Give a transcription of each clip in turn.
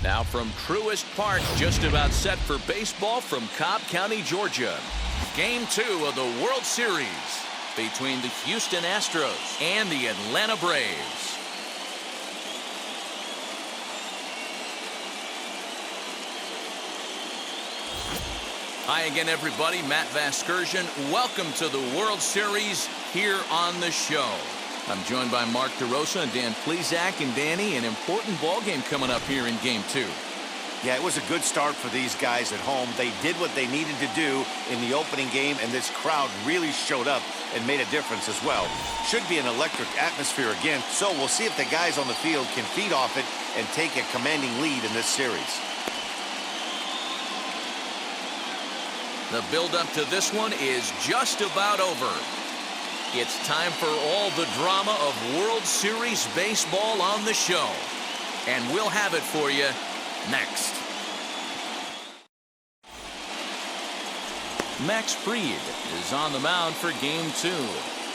Now from Truist Park, just about set for baseball from Cobb County, Georgia. Game 2 of the World Series between the Houston Astros and the Atlanta Braves. Hi again, everybody. Matt Vasgersian. Welcome to the World Series here on the show. I'm joined by Mark DeRosa and Dan Plesac. And Danny, an important ball game coming up here in Game 2. Yeah, it was a good start for these guys at home. They did what they needed to do in the opening game, and this crowd really showed up and made a difference as well. Should be an electric atmosphere again, so we'll see if the guys on the field can feed off it and take a commanding lead in this series. The build-up to this one is just about over. It's time for all the drama of World Series baseball on the show. And we'll have it for you next. Max Fried is on the mound for Game 2.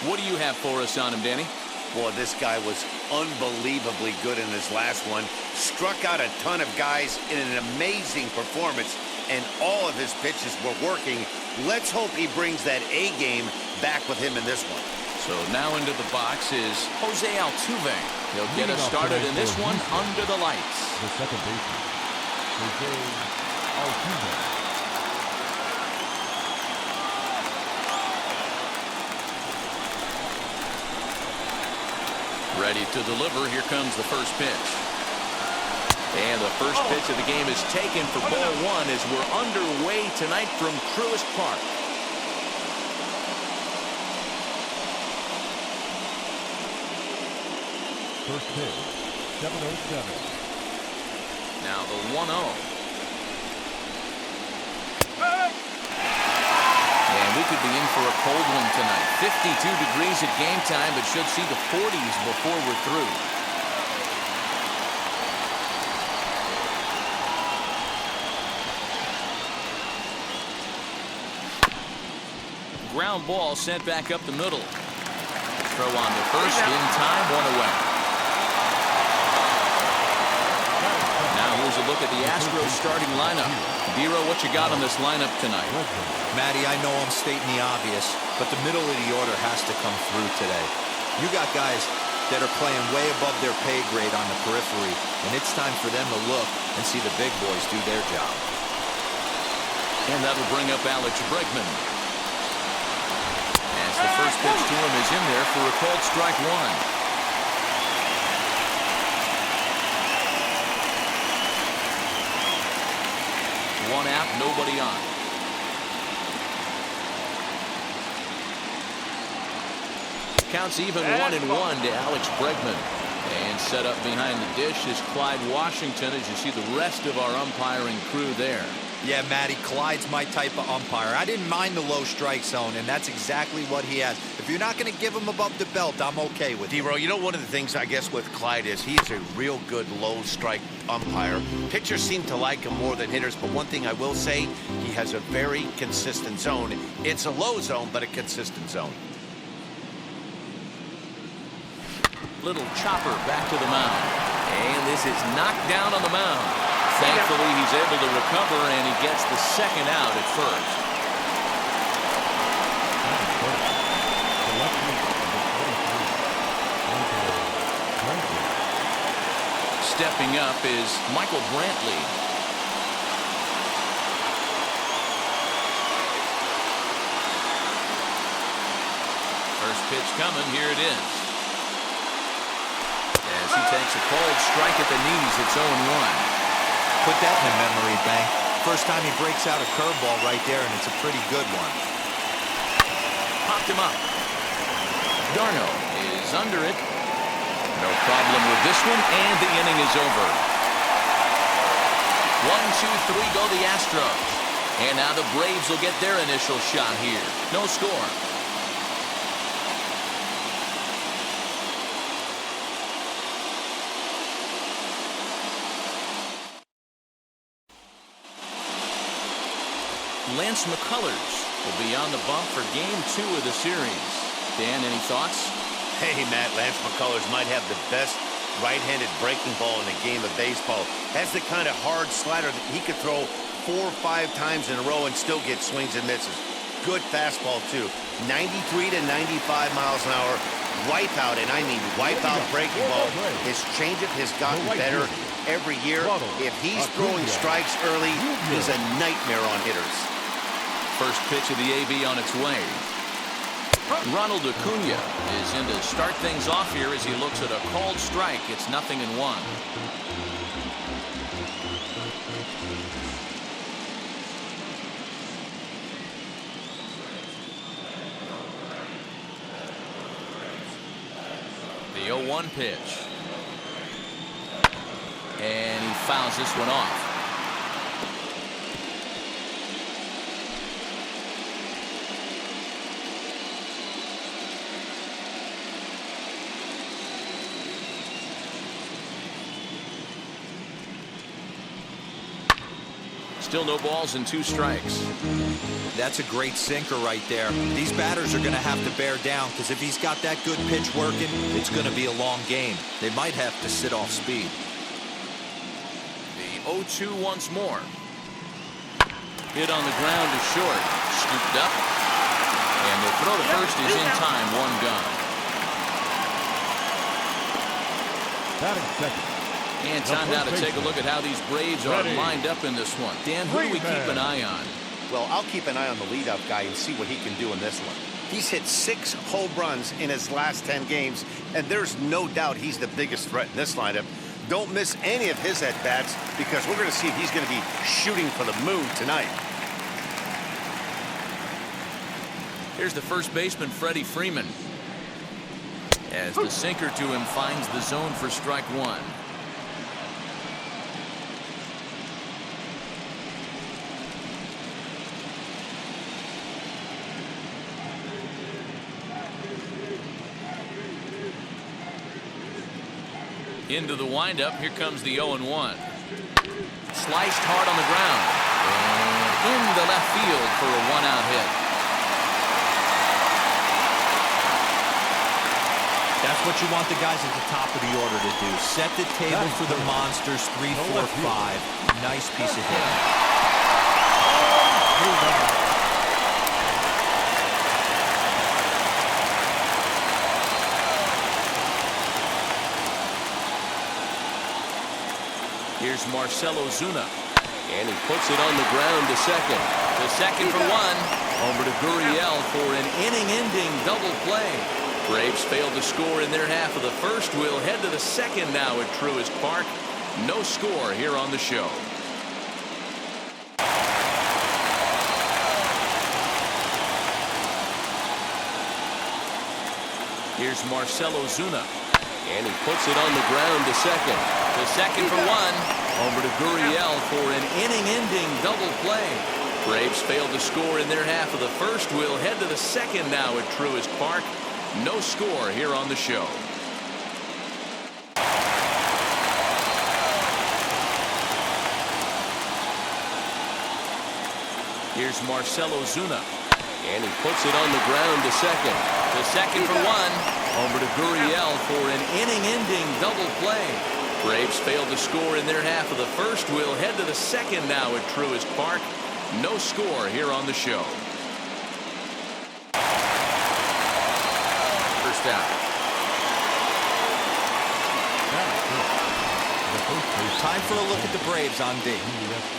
What do you have for us on him, Danny? Boy, this guy was unbelievably good in his last one. Struck out a ton of guys in an amazing performance, and all of his pitches were working. Let's hope he brings that A game back with him in this one. So now into the box is Jose Altuve. He'll get us started in this one under the lights. The second baseman, Jose Altuve. Ready to deliver. Here comes the first pitch. And the first pitch of the game is taken for ball one as we're underway tonight from Truist Park. First pitch, 7:07. Now the 1-0. And we could be in for a cold one tonight. 52 degrees at game time, but should see the 40s before we're through. Ground ball sent back up the middle. Throw on to first in time, one away. Now here's a look at the Astros starting lineup. Dero, what you got on this lineup tonight? Matty, I know I'm stating the obvious, but the middle of the order has to come through today. You got guys that are playing way above their pay grade on the periphery, and it's time for them to look and see the big boys do their job. And that'll bring up Alex Bregman. As the first pitch to him is in there for a called strike one. One out, nobody on. Counts even 1-1 to Alex Bregman. And set up behind the dish is Clyde Washington as you see the rest of our umpiring crew there. Yeah, Matty, Clyde's my type of umpire. I didn't mind the low strike zone, and that's exactly what he has. If you're not going to give him above the belt, I'm okay with it. Dero, you know, one of the things I guess with Clyde is he's a real good low strike umpire. Pitchers seem to like him more than hitters, but one thing I will say, he has a very consistent zone. It's a low zone, but a consistent zone. Little chopper back to the mound. And this is knocked down on the mound. Thankfully, he's able to recover, and he gets the second out at first. Stepping up is Michael Brantley. First pitch coming. Here it is. As he takes a cold strike at the knees, it's 0-1. Put that in the memory bank. First time he breaks out a curveball right there, and it's a pretty good one. Popped him up. Darno is under it. No problem with this one, and the inning is over. 1, 2, 3 go the Astros. And now the Braves will get their initial shot here. No score. Lance McCullers will be on the bump for Game 2 of the series. Dan, any thoughts? Hey, Matt, Lance McCullers might have the best right-handed breaking ball in the game of baseball. Has the kind of hard slider that he could throw 4 or 5 times in a row and still get swings and misses. Good fastball, too. 93 to 95 miles an hour. Wipeout, and I mean wipeout breaking ball. His changeup has gotten better every year. If he's throwing strikes early, he's a nightmare on hitters. First pitch of the AB on its way. Ronald Acuna is in to start things off here as he looks at a called strike. It's 0-1. The 0-1 pitch. And he fouls this one off. Still no balls and 2 strikes. That's a great sinker right there. These batters are going to have to bear down, because if he's got that good pitch working, it's going to be a long game. They might have to sit off speed. The 0-2 once more. Hit on the ground to short. Scooped up. And the throw to first is in time. 1 gone. Batting second. And time now to take a look at how these Braves are lined up in this one. Dan, who do we keep an eye on? Well, I'll keep an eye on the leadoff guy and see what he can do in this one. He's hit 6 home runs in his last 10 games, and there's no doubt he's the biggest threat in this lineup. Don't miss any of his at-bats, because we're going to see if he's going to be shooting for the moon tonight. Here's the first baseman, Freddie Freeman. As the sinker to him finds the zone for strike 1. Into the windup. Here comes the 0-1. Sliced hard on the ground. And into left field for a 1-out hit. That's what you want the guys at the top of the order to do. Set the table for the monsters. 3, 4, 5. Nice piece of hitting. Here's Marcell Ozuna. And he puts it on the ground to second. To second for 1. Over to Gurriel for an inning-ending double play. Braves failed to score in their half of the first. We'll head to the second now at Truist Park. No score here on the show. Here's Marcell Ozuna. And he puts it on the ground to second. To second for 1. Over to Gurriel for an inning-ending double play. Braves failed to score in their half of the first. We'll head to the second now at Truist Park. No score here on the show. Here's Marcell Ozuna. And he puts it on the ground to second. To second for 1. Over to Gurriel for an inning-ending double play. Braves failed to score in their half of the first. We'll head to the second now at Truist Park. No score here on the show. First out. Time for a look at the Braves on D.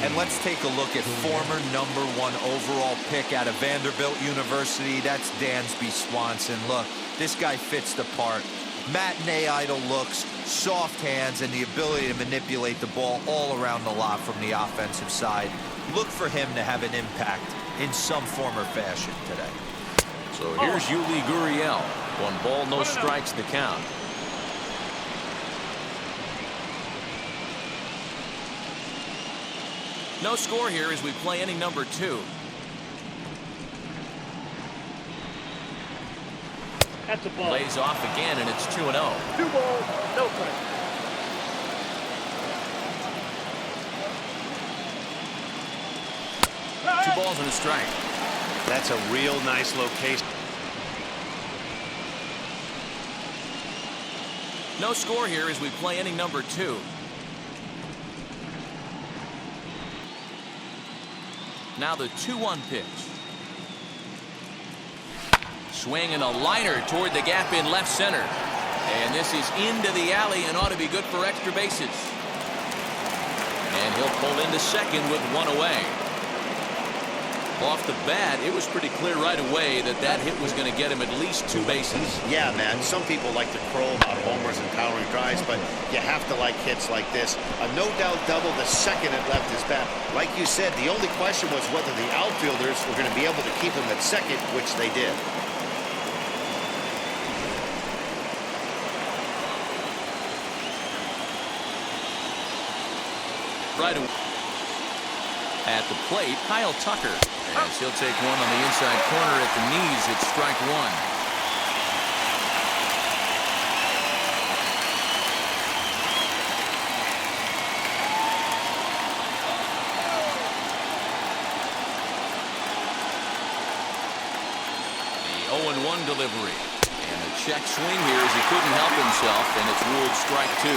And let's take a look at former #1 overall pick out of Vanderbilt University. That's Dansby Swanson. Look, this guy fits the part. Matinee idol looks, soft hands, and the ability to manipulate the ball all around the lot from the offensive side. Look for him to have an impact in some form or fashion today. So here's Yuli Gurriel. 1 ball, no strikes to count. No score here as we play inning number 2. That's a ball. Lays off again, and it's 2-0. 2 balls, no strikes. Two balls and a strike. That's a real nice location. No score here as we play inning number 2. Now the 2-1 pitch. Swing and a liner toward the gap in left center. And this is into the alley and ought to be good for extra bases. And he'll pull into second with one away. Off the bat, it was pretty clear right away that that hit was going to get him at least 2 bases. Yeah, man. Some people like to crow about homers and towering drives, but you have to like hits like this. A no-doubt double the second it left his bat. Like you said, the only question was whether the outfielders were going to be able to keep him at second, which they did. Right away. At the plate, Kyle Tucker, as he'll take one on the inside corner at the knees. It's strike 1. The 0-1 delivery. And a check swing here as he couldn't help himself, and it's ruled strike 2.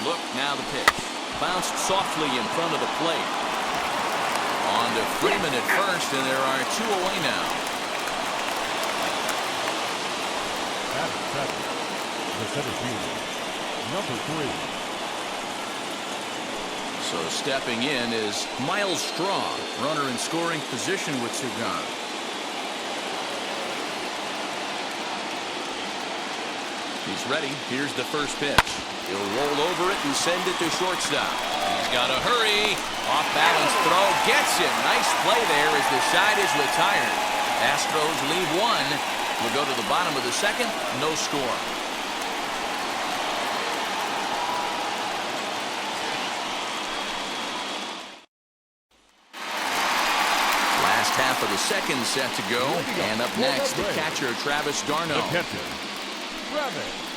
Look, now the pitch. Bounced softly in front of the plate. On to Freeman at first, and there are 2 away now. Batting second, the center fielder, number 3. So stepping in is Miles Straw, runner in scoring position with 2 gone. He's ready. Here's the first pitch. He'll roll over it and send it to shortstop. He's got to hurry. Off balance throw. Gets him. Nice play there as the side is retired. Astros leave 1. We'll go to the bottom of the second. No score. Last half of the second set to go. And up next, the catcher, Travis d'Arnaud. The catcher, Travis d'Arnaud.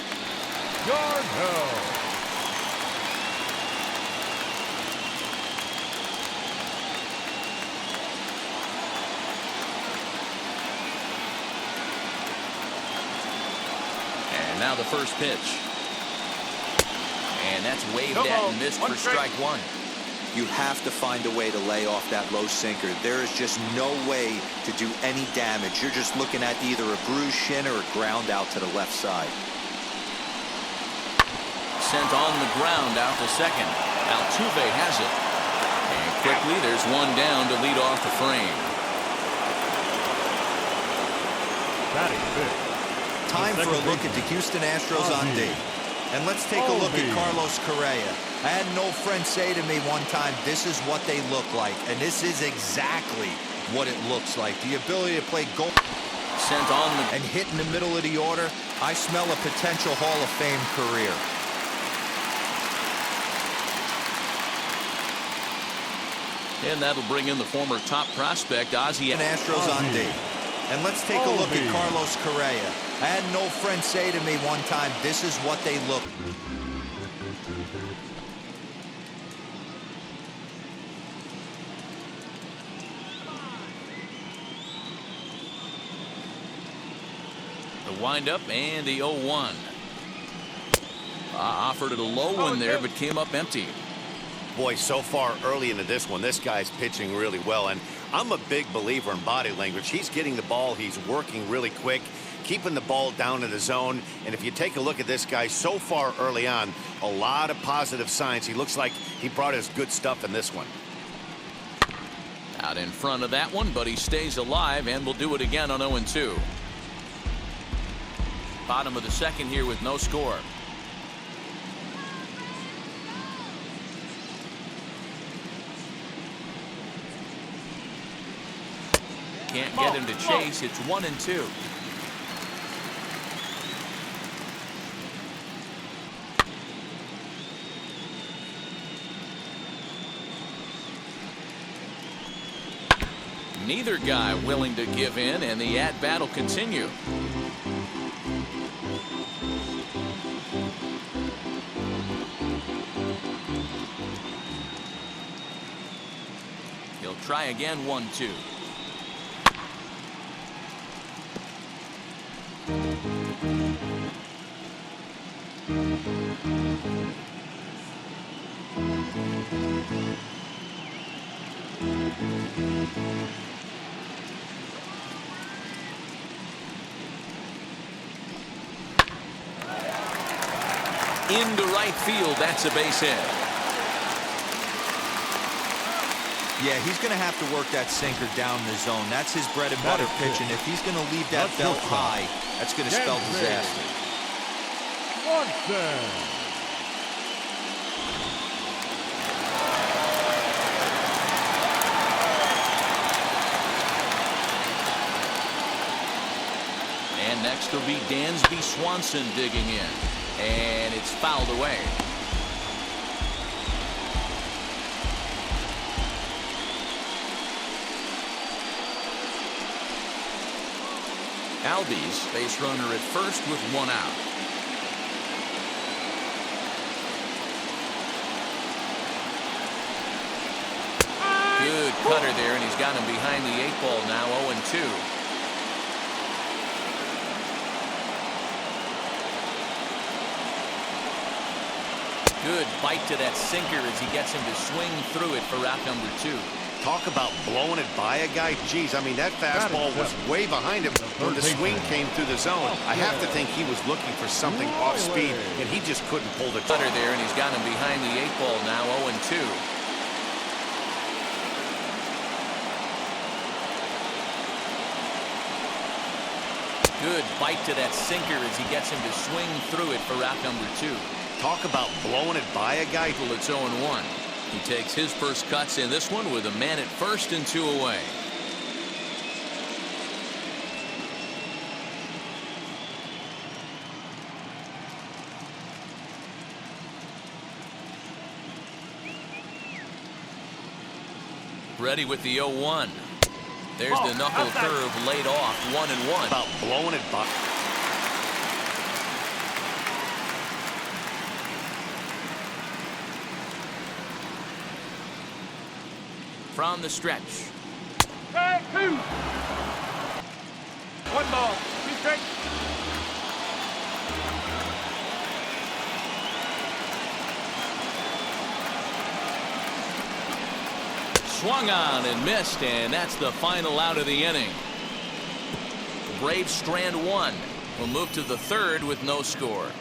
And now the first pitch. And that's waved at and missed for strike 1. You have to find a way to lay off that low sinker. There is just no way to do any damage. You're just looking at either a bruised shin or a ground out to the left side. Sent on the ground out to second. Altuve has it. And quickly there's one down to lead off the frame. Batting fifth. Time for a look at the Houston Astros on D. And let's take a look at Carlos Correa. I had an old friend say to me one time, this is what they look like. And this is exactly what it looks like. The ability to play goal. Sent on the and hit in the middle of the order. I smell a potential Hall of Fame career. And that'll bring in the former top prospect, Ozzie. Astros on D. And let's take a look at Carlos Correa. I had an old friend say to me one time, this is what they look. The windup and the 0-1. Offered it a low one there, but came up empty. Boy, so far early into this one, this guy's pitching really well, and I'm a big believer in body language. He's getting the ball, he's working really quick, keeping the ball down in the zone, and if you take a look at this guy so far early on, a lot of positive signs. He looks like he brought his good stuff in this one. Out in front of that one, but he stays alive and will do it again on 0-2. Bottom of the second here with no score. Can't get him to chase. It's 1-2. Neither guy willing to give in, and the at-bat will continue. He'll He'll try again, 1-2. Into right field, that's a base hit. Yeah, he's going to have to work that sinker down the zone. That's his bread and butter pitch, and if he's going to leave that belt high, that's going to spell disaster. And next will be Dansby Swanson digging in. And it's fouled away. Albies, base runner at first with 1 out. Good cutter there, and he's got him behind the 8-ball now, 0-2. Good bite to that sinker as he gets him to swing through it for out number 2. Talk about blowing it by a guy. Geez, I mean, that fastball was way behind him when the swing came through the zone. I have to think he was looking for something off speed, and he just couldn't pull the cutter there, and he's got him behind the 8-ball now, 0-2. Good bite to that sinker as he gets him to swing through it for out number 2. Talk about blowing it by a guy. It's 0-1. He takes his first cuts in this one with a man at first and 2 away. Ready with the 0-1. There's the knuckle curve laid off, 1-1. About blowing it by. From the stretch. 2. 1 ball. 2 strikes. Swung on and missed, and that's the final out of the inning. Braves strand 1. We'll move to the 3rd with no score.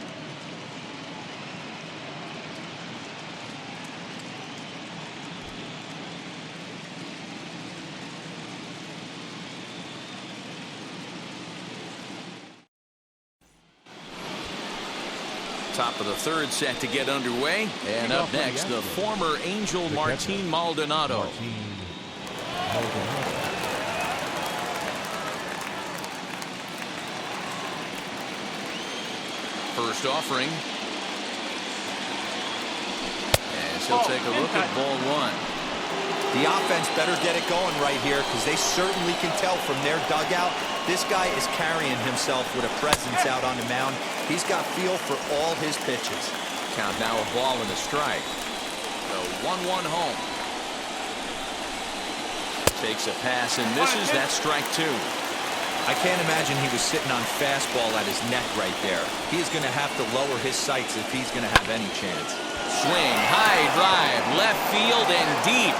Top of the 3rd set to get underway. And up next, the former Angel Martin Maldonado. First offering. And he'll take a look at ball 1. The offense better get it going right here because they certainly can tell from their dugout this guy is carrying himself with a presence out on the mound. He's got feel for all his pitches. Count now a ball and a strike. The 1-1 home. Takes a pass and misses. That's strike 2. I can't imagine he was sitting on fastball at his neck right there. He is going to have to lower his sights if he's going to have any chance. Swing, high drive, left field and deep.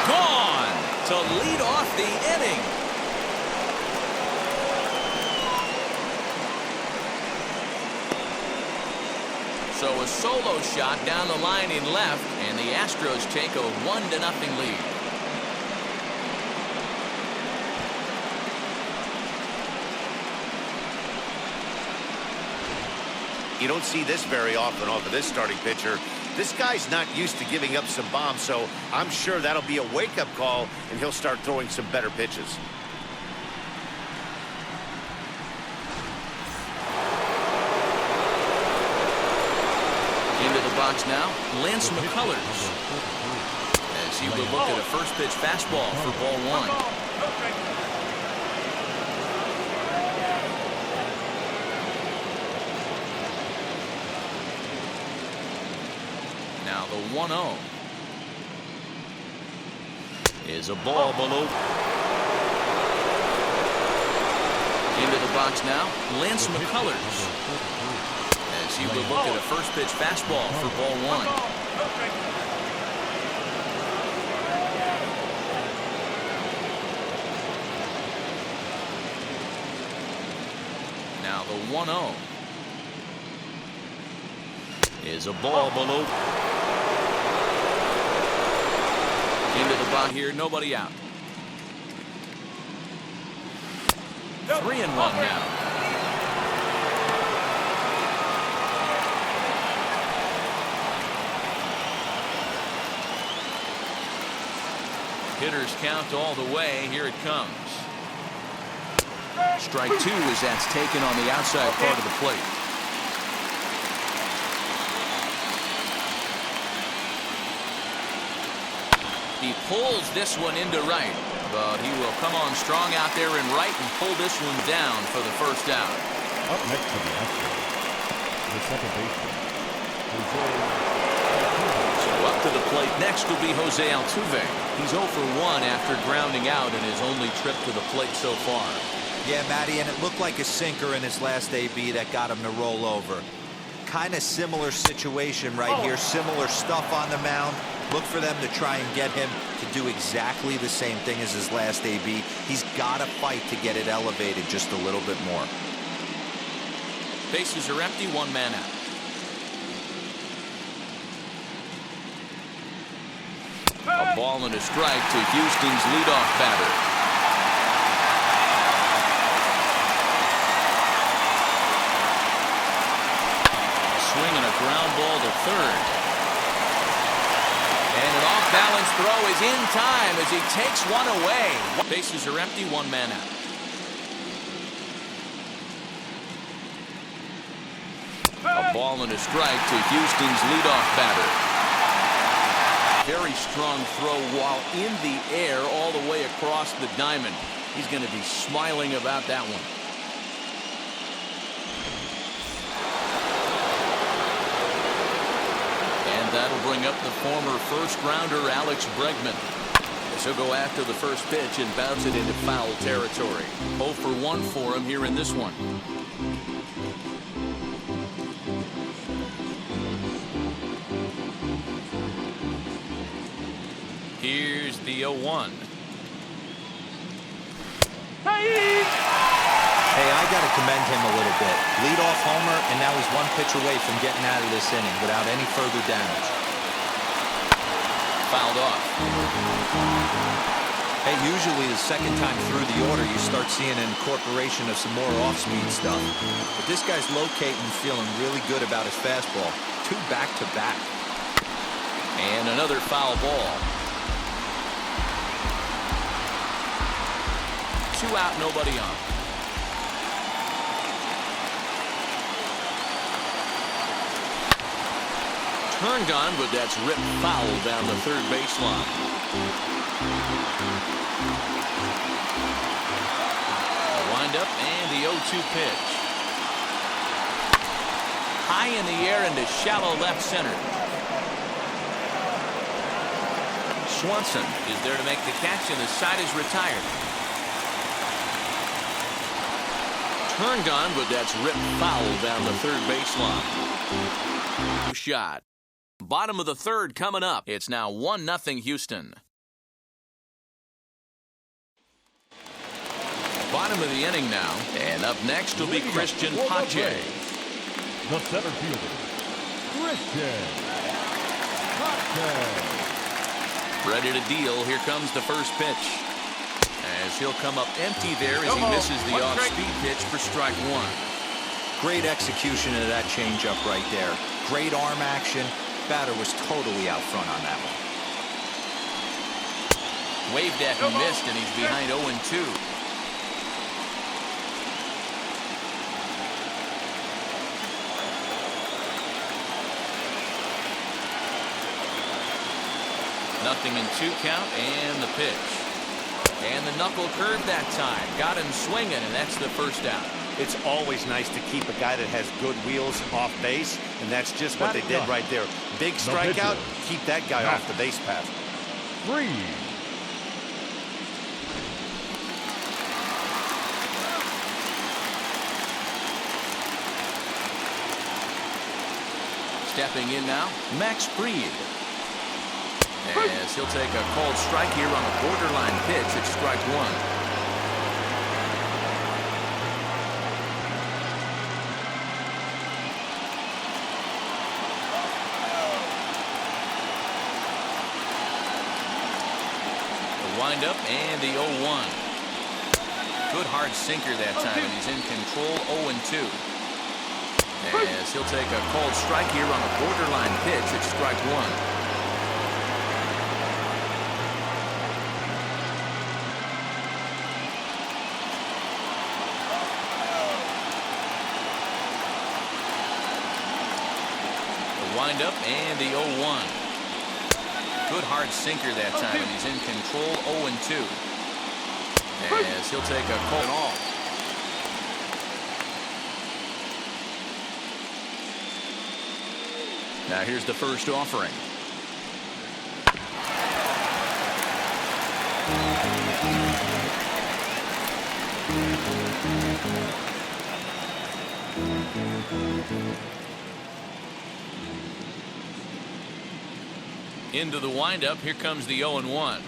Gone to lead off the inning. So a solo shot down the line in left, and the Astros take a 1-0 lead. You don't see this very often off of this starting pitcher. This guy's not used to giving up some bombs, so I'm sure that'll be a wake-up call, and he'll start throwing some better pitches. Into the box now, Lance McCullers. As he will look at a first pitch fastball for ball 1. Now the 1-0. is a ball below. Into the box now, Lance McCullers. As he would look at a first pitch fastball for ball one. Now the 1-0 is a ball below. Into the box here, nobody out. 3-1 now. Hitters count all the way. Here it comes. Strike two as that's taken on the outside part of the plate. He pulls this one into right, but he will come on strong out there in right and pull this one down for the first out. Up next to the Astros, the second baseman, So up to the plate next will be Jose Altuve. He's 0 for 1 after grounding out in his only trip to the plate so far. Yeah, Matty, and it looked like a sinker in his last AB that got him to roll over. Kind of similar situation right here. Similar stuff on the mound. Look for them to try and get him to do exactly the same thing as his last AB. He's got to fight to get it elevated just a little bit more. Bases are empty, one man out. A ball and a strike to Houston's leadoff batter. Swing and a ground ball to third. And an off-balance throw is in time as he takes one away. Bases are empty, one man out. A ball and a strike to Houston's leadoff batter. Very strong throw while in the air all the way across the diamond. He's going to be smiling about that one. And that'll bring up the former first-rounder Alex Bregman. So he'll go after the first pitch and bounce it into foul territory. 0 for 1 for him here in this one. Here's the 0-1. Hey, I got to commend him a little bit. Leadoff homer, and now he's one pitch away from getting out of this inning without any further damage. Fouled off. Hey, usually the second time through the order, you start seeing an incorporation of some more off-speed stuff. But this guy's locating and feeling really good about his fastball. 2 back-to-back. And another foul ball. 2 out, nobody on. Turned on, but that's ripped foul down the third baseline. A windup and the 0-2 pitch. High in the air into shallow left center. Swanson is there to make the catch, and the side is retired. Turned on, but that's ripped foul down the third baseline. Shot. Bottom of the third coming up. It's now 1-0 Houston. Bottom of the inning now. And up next will be Christian Pache. the center fielder, Christian Pache. Ready to deal. Here comes the first pitch. As he'll come up empty there as he misses the off-speed pitch for strike one. Great execution of that changeup right there. Great arm action. Batter was totally out front on that one. Waved at and missed, and he's behind 0-2. Nothing in 2 count, and the pitch. And the knuckle curve that time. Got him swinging, and that's the first out. It's always nice to keep a guy that has good wheels off base, and that's just what they did right there. Big strikeout, keep that guy off the base path. 3. Stepping in now, Max Fried. As he'll take a called strike here on a borderline pitch at strike one. The windup and the 0-1. Good hard sinker that time, and he's in control 0-2. As he'll take a called strike here on a borderline pitch at strike one. The windup and the 0-1. Good hard sinker that time, and he's in control 0-2. As he'll take a call. All. Now here's the first offering. Into the windup. Here comes the 0-1.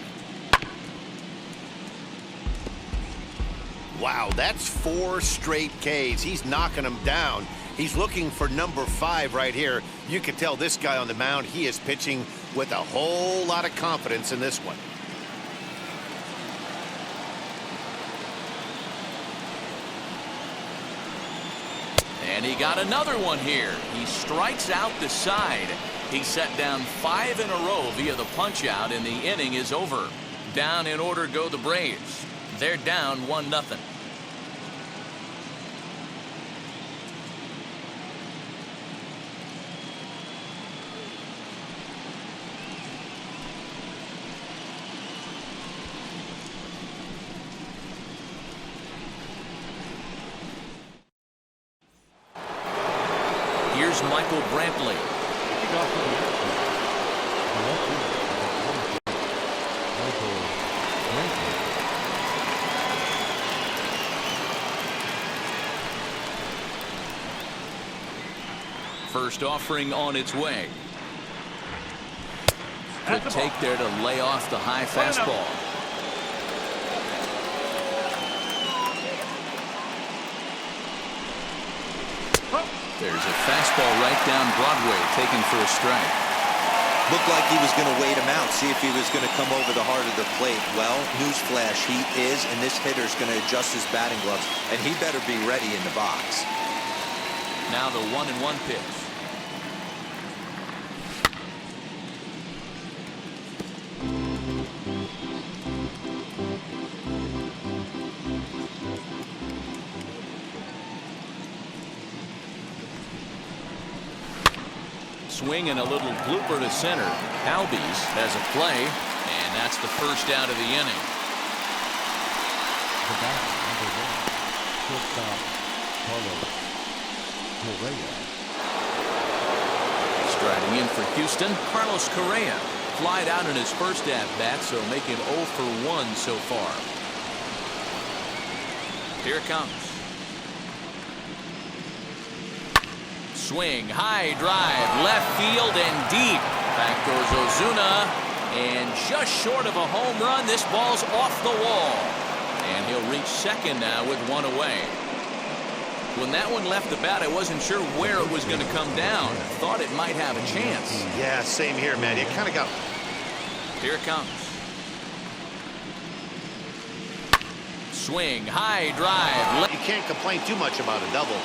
Wow, that's 4 straight Ks. He's knocking them down. He's looking for number 5 right here. You can tell this guy on the mound, he is pitching with a whole lot of confidence in this one. And he got another one here. He strikes out the side. He set down 5 in a row via the punch out, and the inning is over. Down in order go the Braves. They're down 1-0. Here's Michael Brantley. First offering on its way. Good take there to lay off the high fastball. There's a fastball right down Broadway, taken for a strike. Looked like he was going to wait him out, see if he was going to come over the heart of the plate. Well, newsflash, he is, and this hitter's going to adjust his batting gloves, and he better be ready in the box. Now the 1-1 pitch. Swing and a little blooper to center. Albies has a play, and that's the first out of the inning. The batter, number 1, shortstop Carlos Correa. Striding in for Houston, Carlos Correa. Flied out in his first at-bat, so make him 0 for 1 so far. Here it comes. Swing, high drive, left field and deep. Back goes Ozuna, and just short of a home run, this ball's off the wall. And he'll reach second now with 1 away. When that one left the bat, I wasn't sure where it was going to come down. Thought it might have a chance. Yeah, same here, man. It kind of got... Here it comes. Swing, high drive. You can't complain too much about a double.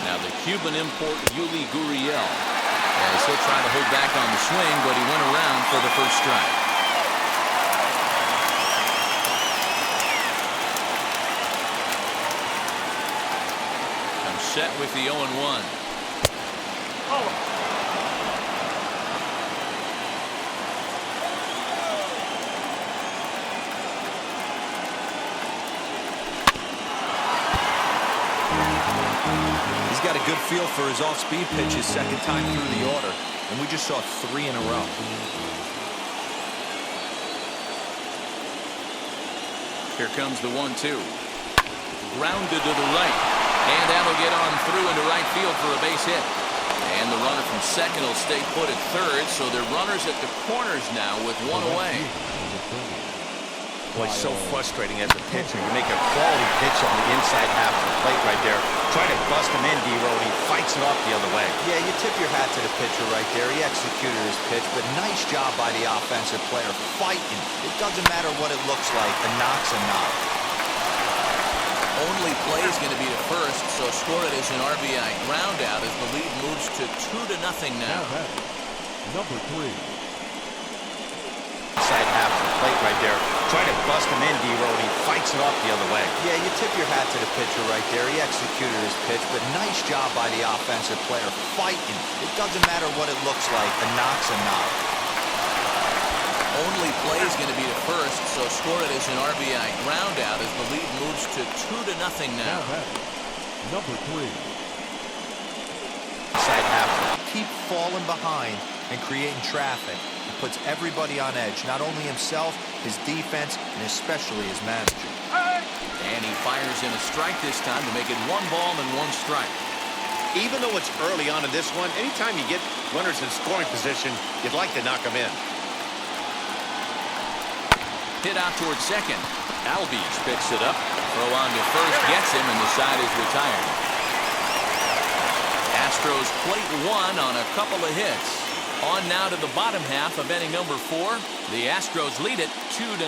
Now the Cuban import, Yuli Gurriel, as he'll try to hold back on the swing, but he went around for the first strike. I'm set with the 0-1. Oh. He's got a good feel for his off-speed pitches second time through the order, and we just saw 3 in a row. Here comes the 1-2. Grounded to the right. And that'll get on through into right field for a base hit. And the runner from second will stay put at third, so they're runners at the corners now with one away. Boy, so frustrating as a pitcher. You make a quality pitch on the inside half of the plate right there. Try to bust him in, D-Row, and he fights it off the other way. Yeah, you tip your hat to the pitcher right there. He executed his pitch, but nice job by the offensive player fighting. It doesn't matter what it looks like. A knock's a knock. Only play is going to be to first, so score it as an RBI ground out as the lead moves to 2-0 now. Number 3. Side half of the plate right there. Try to bust him in, D-Row, and he fights it off the other way. Yeah, you tip your hat to the pitcher right there. He executed his pitch, but nice job by the offensive player fighting. It doesn't matter what it looks like. A knock's a knock. Only play is going to be to first, so score it as an RBI ground out as the lead moves to 2-0 now. Number 3. Side half. Keep falling behind and creating traffic. It puts everybody on edge, not only himself, his defense, and especially his manager. And he fires in a strike this time to make it 1 ball and 1 strike. Even though it's early on in this one, anytime you get runners in scoring position, you'd like to knock them in. Hit out towards second. Albies picks it up. Throw on to first, gets him, and the side is retired. Astros plate 1 on a couple of hits. On now to the bottom half of inning number 4. The Astros lead it 2-0.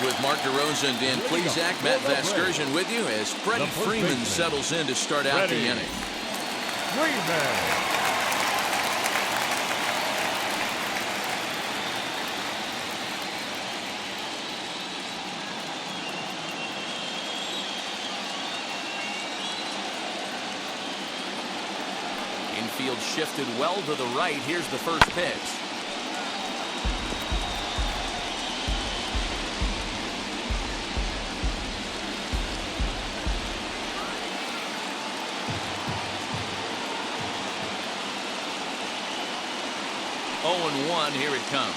With Mark DeRosa and Dan Plesac, Matt Vasgersian with you as Freddie Freeman settles in to start out the inning. Infield shifted well to the right. Here's the first pitch. Oh, 1, here it comes.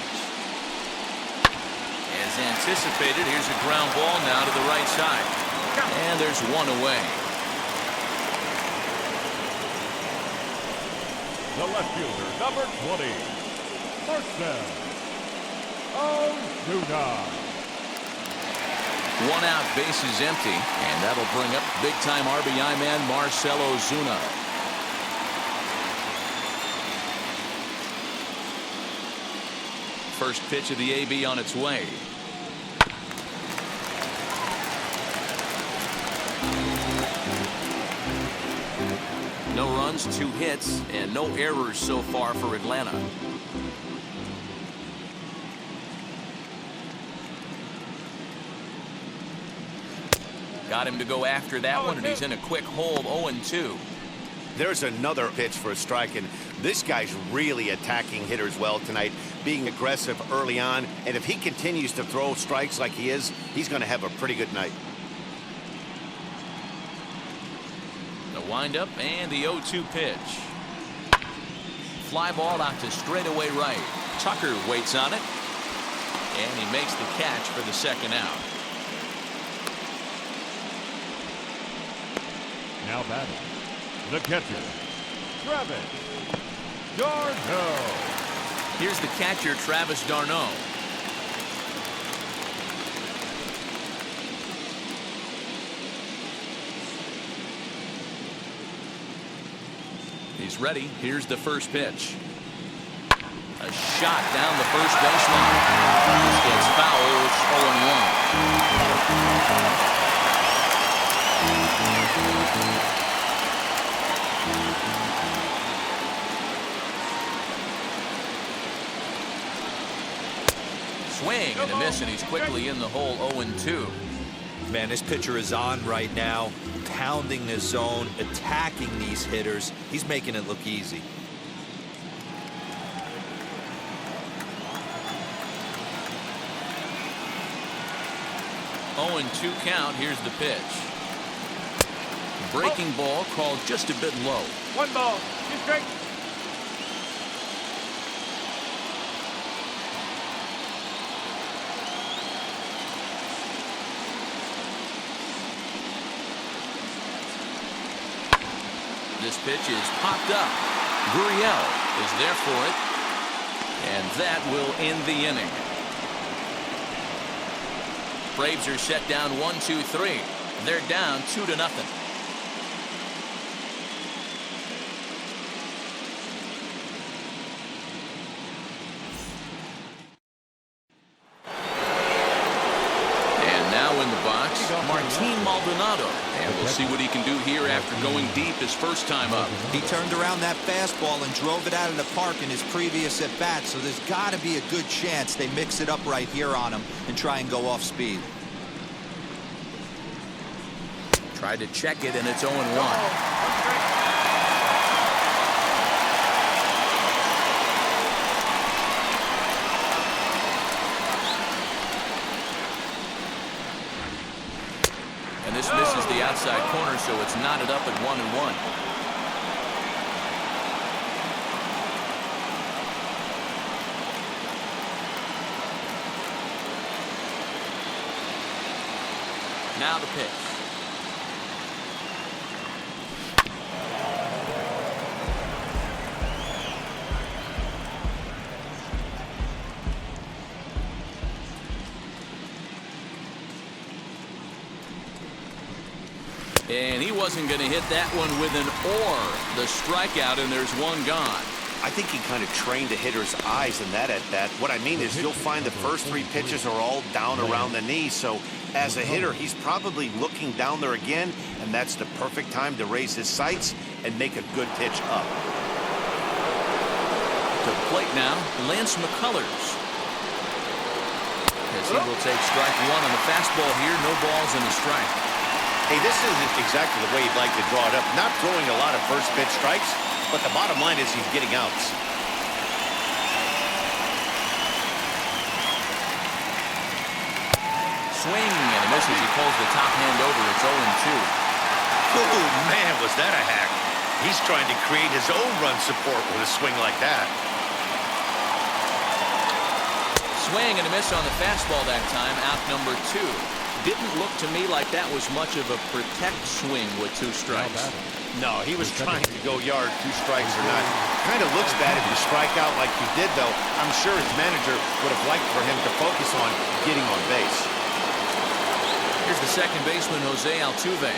As anticipated, here's a ground ball now to the right side. And there's 1 away. The left fielder, number 20. First down. Ozuna. 1 out, bases empty, and that'll bring up big-time RBI man Marcell Ozuna. First pitch of the AB on its way. No runs, 2 hits, and no errors so far for Atlanta. Got him to go after that one, and he's in a quick hold, 0-2. There's another pitch for a strike, and this guy's really attacking hitters well tonight, being aggressive early on, and if he continues to throw strikes like he is, he's going to have a pretty good night. The windup and the 0-2 pitch. Fly ball out to straightaway right. Tucker waits on it, and he makes the catch for the second out. Now batting, the catcher, Travis d'Arnaud. Here's the catcher, Travis d'Arnaud. He's ready. Here's the first pitch. A shot down the first baseline. This gets foul. It's 0-1. Swing and a miss, and he's quickly in the hole. 0-2. Man, this pitcher is on right now, pounding the zone, attacking these hitters. He's making it look easy. Oh, and 2 count. Here's the pitch. Breaking ball called just a bit low. 1 ball. 2 strikes. This pitch is popped up. Gurriel is there for it. And that will end the inning. Braves are set down 1-2-3. They're down 2-0. And now in the box, Martin Maldonado. And we'll see what he can do here after going deep his first time up. He turned around that fastball and drove it out of the park in his previous at-bat, so there's got to be a good chance they mix it up right here on him and try and go off speed. Tried to check it, and it's 0-1. And this misses the outside corner, so it's knotted up at 1-1. Now the pitch. And he wasn't going to hit that one with an or. The strikeout, and there's one gone. I think he kind of trained the hitter's eyes in that at-bat. What I mean is you'll find the first 3 pitches are all down around the knee. So as a hitter, he's probably looking down there again, and that's the perfect time to raise his sights and make a good pitch up. To the plate now, Lance McCullers. As he will take strike 1 on the fastball here. No balls and a strike. Hey, this isn't exactly the way he'd like to draw it up. Not throwing a lot of first pitch strikes, but the bottom line is he's getting outs. Swing and a miss as he pulls the top hand over. It's 0-2. Oh, man, was that a hack. He's trying to create his own run support with a swing like that. Swing and a miss on the fastball that time. Out number 2. Didn't look to me like that was much of a protect swing with 2 strikes. No, he was trying to go yard, 2 strikes or not. Kind of looks bad if you strike out like you did, though. I'm sure his manager would have liked for him to focus on getting on base. Here's the second baseman, Jose Altuve.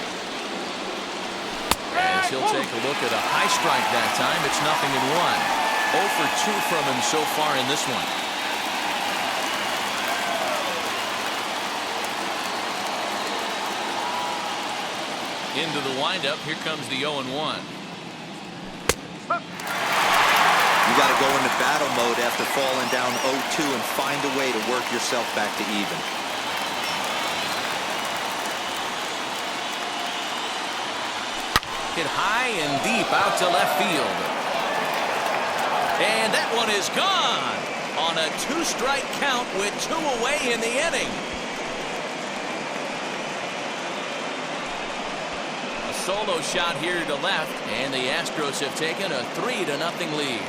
As he'll take a look at a high strike that time. It's 0-1. 0 for 2 from him so far in this one. Into the windup. Here comes the 0-1. You got to go into battle mode after falling down 0-2 and find a way to work yourself back to even. Hit high and deep out to left field. And that one is gone on a 2-strike count with 2 away in the inning. Solo shot here to left, and the Astros have taken a 3-0 lead.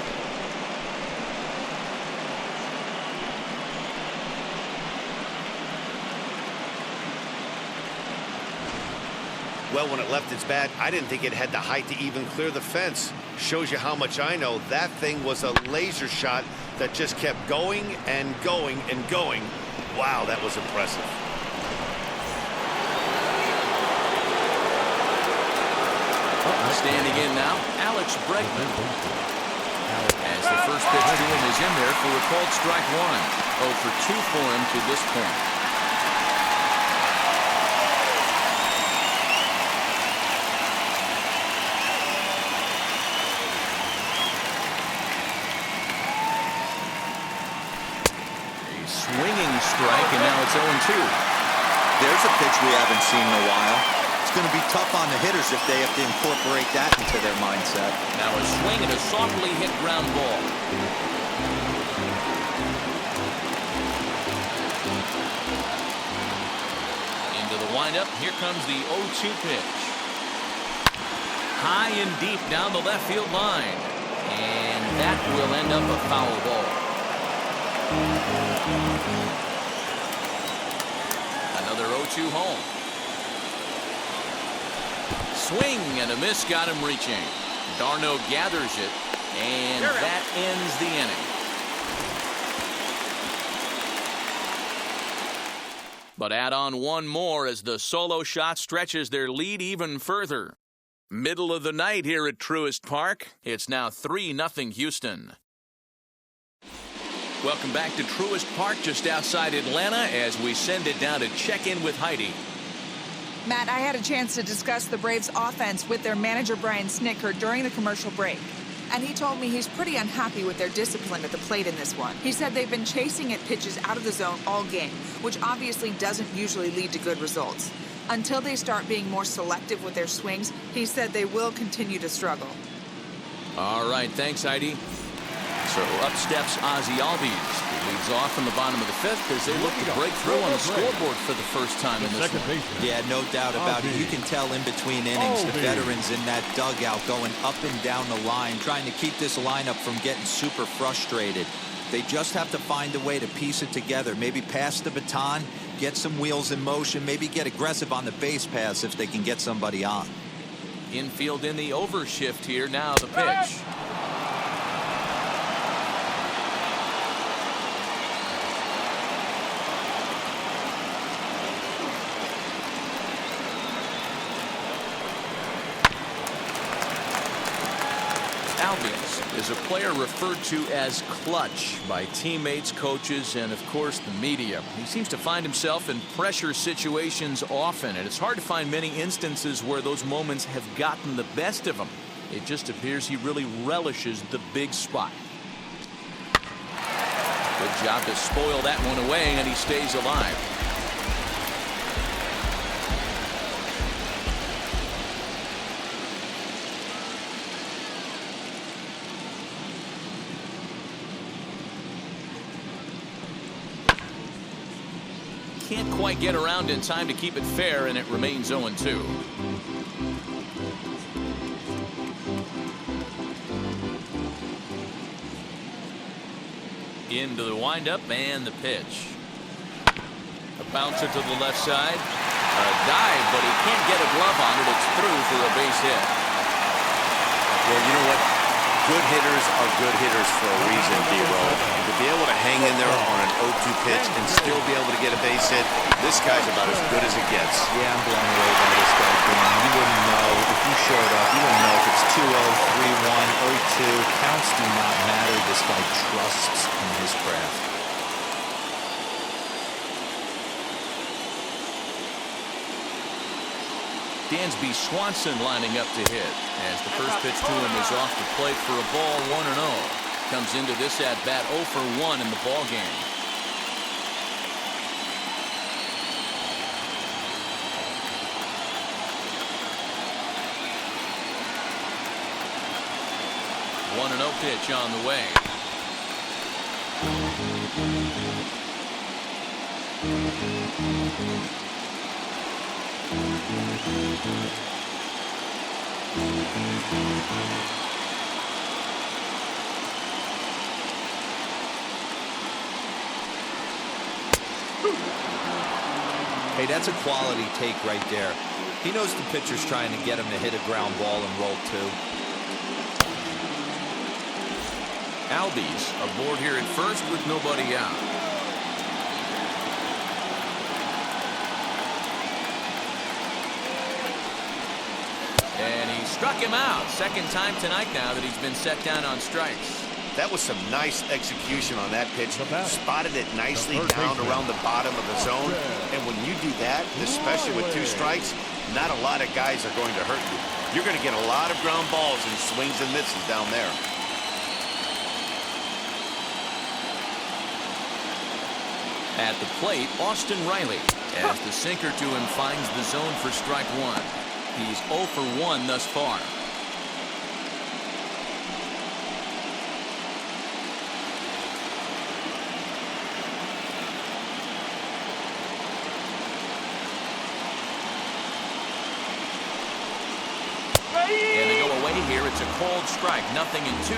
Well, when it left its bat, I didn't think it had the height to even clear the fence. Shows you how much I know. That thing was a laser shot that just kept going and going and going. Wow, that was impressive. Standing in now, Alex Bregman. As the first pitch to him is in there for a called strike 1. 0 for 2 for him to this point. A swinging strike, and now it's 0-2. There's a pitch we haven't seen in a while. It's going to be tough on the hitters if they have to incorporate that into their mindset. Now a swing and a softly hit ground ball. Into the windup. Here comes the 0-2 pitch. High and deep down the left field line. And that will end up a foul ball. Another 0-2 home. Swing and a miss got him reaching. Darno gathers it, and that ends the inning. But add on one more as the solo shot stretches their lead even further. Middle of the night here at Truist Park. It's now 3-0 Houston. Welcome back to Truist Park just outside Atlanta as we send it down to check in with Heidi. Matt, I had a chance to discuss the Braves offense with their manager Brian Snitker during the commercial break. And he told me he's pretty unhappy with their discipline at the plate in this one. He said they've been chasing at pitches out of the zone all game, which obviously doesn't usually lead to good results. Until they start being more selective with their swings, he said they will continue to struggle. All right, thanks, Heidi. So up steps Ozzie Albies. He leads off in the bottom of the fifth as they look to break through on the scoreboard for the first time in this one. Yeah, no doubt about it. You can tell in between innings the veterans in that dugout going up and down the line, trying to keep this lineup from getting super frustrated. They just have to find a way to piece it together. Maybe pass the baton, get some wheels in motion, maybe get aggressive on the base pass if they can get somebody on. Infield in the overshift here. Now the pitch. Albies is a player referred to as clutch by teammates, coaches, and of course the media. He seems to find himself in pressure situations often, and it's hard to find many instances where those moments have gotten the best of him. It just appears he really relishes the big spot. Good job to spoil that one away, and he stays alive. Can't quite get around in time to keep it fair, and it remains 0-2. Into the windup and the pitch. A bouncer to the left side. A dive, but he can't get a glove on it. It's through for a base hit. Well, you know what? Good hitters are good hitters for a reason, D-Row. To be able to hang in there on an 0-2 pitch and still be able to get a base hit, this guy's about as good as it gets. Yeah, I'm blown away by this guy, Dan. You wouldn't know if you showed up. You wouldn't know if it's 2-0, 3-1, 0-2. Counts do not matter. This guy trusts in his craft. Dansby Swanson lining up to hit as the first pitch to him is off the plate for a ball, 1-0. Comes into this at bat 0 for 1 in the ball game. One and 0 pitch on the way. Hey, that's a quality take right there. He knows the pitcher's trying to get him to hit a ground ball and roll two. Albies aboard here at first with nobody out. And he struck him out. Second time tonight now that he's been set down on strikes. That was some nice execution on that pitch. Spotted it nicely down around the bottom of the zone. And when you do that, especially with 2 strikes, not a lot of guys are going to hurt you. You're going to get a lot of ground balls and swings and misses down there. At the plate, Austin Riley, as the sinker to him finds the zone for strike 1. He's 0 for 1 thus far. And they go away here. It's a cold strike, 0-2.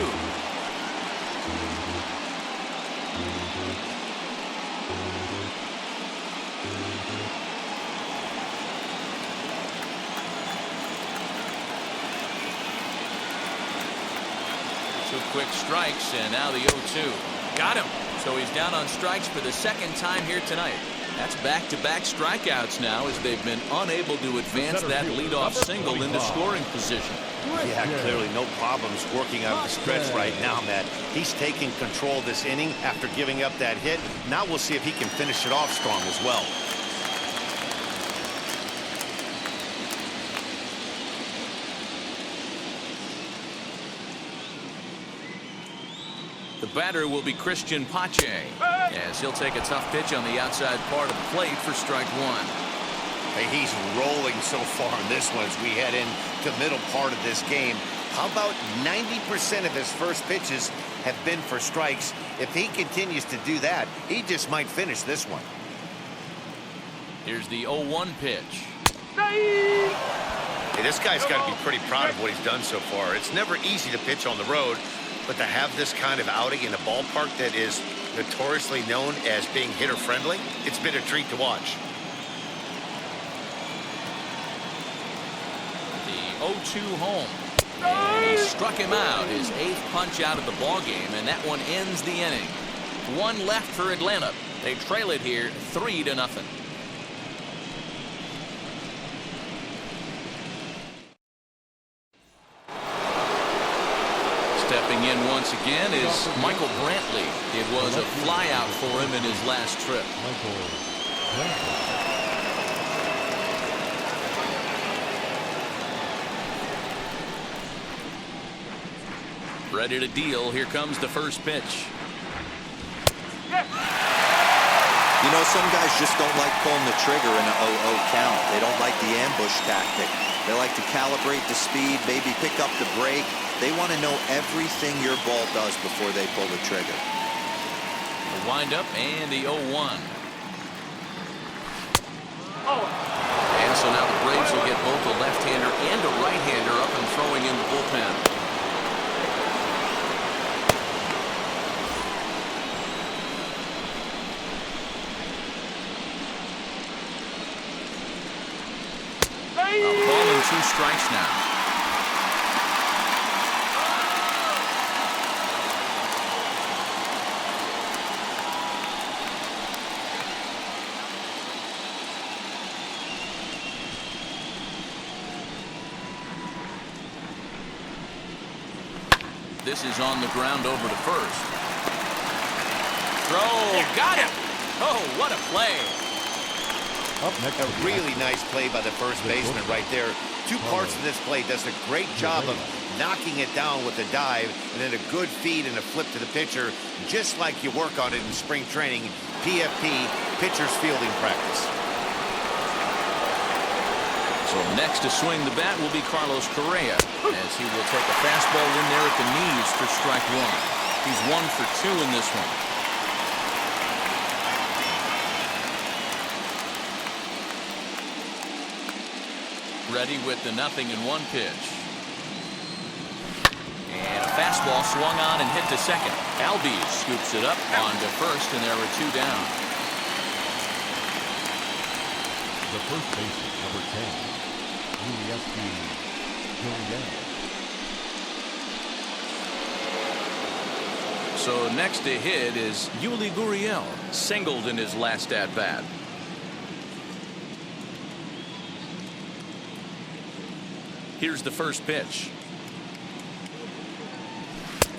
Two quick strikes, and now the 0-2. Got him. So he's down on strikes for the second time here tonight. That's back-to-back strikeouts now as they've been unable to advance that leadoff single into scoring position. Yeah, clearly no problems working out of the stretch right now, Matt. He's taking control of this inning after giving up that hit. Now we'll see if he can finish it off strong as well. The batter will be Christian Pache, as he'll take a tough pitch on the outside part of the plate for strike one. Hey, he's rolling so far in this one as we head into the middle part of this game. How about 90% of his first pitches have been for strikes? If he continues to do that, he just might finish this one. Here's the 0-1 pitch. Hey, this guy's got to be pretty proud of what he's done so far. It's never easy to pitch on the road, but to have this kind of outing in a ballpark that is notoriously known as being hitter-friendly, it's been a treat to watch. The 0-2 home. And he struck him out, his 8th punch out of the ballgame, and that one ends the inning. One left for Atlanta. They trail it here 3-0. Stepping in once again is Michael Brantley. It was a flyout for him in his last trip. Ready to deal. Here comes the first pitch. You know, some guys just don't like pulling the trigger in an 0-0 count. They don't like the ambush tactic. They like to calibrate the speed, maybe pick up the brake. They want to know everything your ball does before they pull the trigger. The windup and the 0-1. And so now the Braves will get both a left-hander and a right-hander up and throwing in the bullpen. A ball and 2 strikes now. This is on the ground over to first. Throw, got him. Oh, what a play. Up next, a really nice play by the first baseman right there. 2 parts of this play. Does a great job of knocking it down with a dive, and then a good feed and a flip to the pitcher, just like you work on it in spring training, PFP, pitcher's fielding practice. So next to swing the bat will be Carlos Correa, as he will take a fastball in there at the knees for strike one. He's 1 for 2 in this one. Ready with the 0-1 pitch. And a fastball swung on and hit to second. Albies scoops it up onto first, and there are 2 down. the first baseman, number 10, Gurriel. So next to hit is Yuli Gurriel, singled in his last at-bat. Here's the first pitch.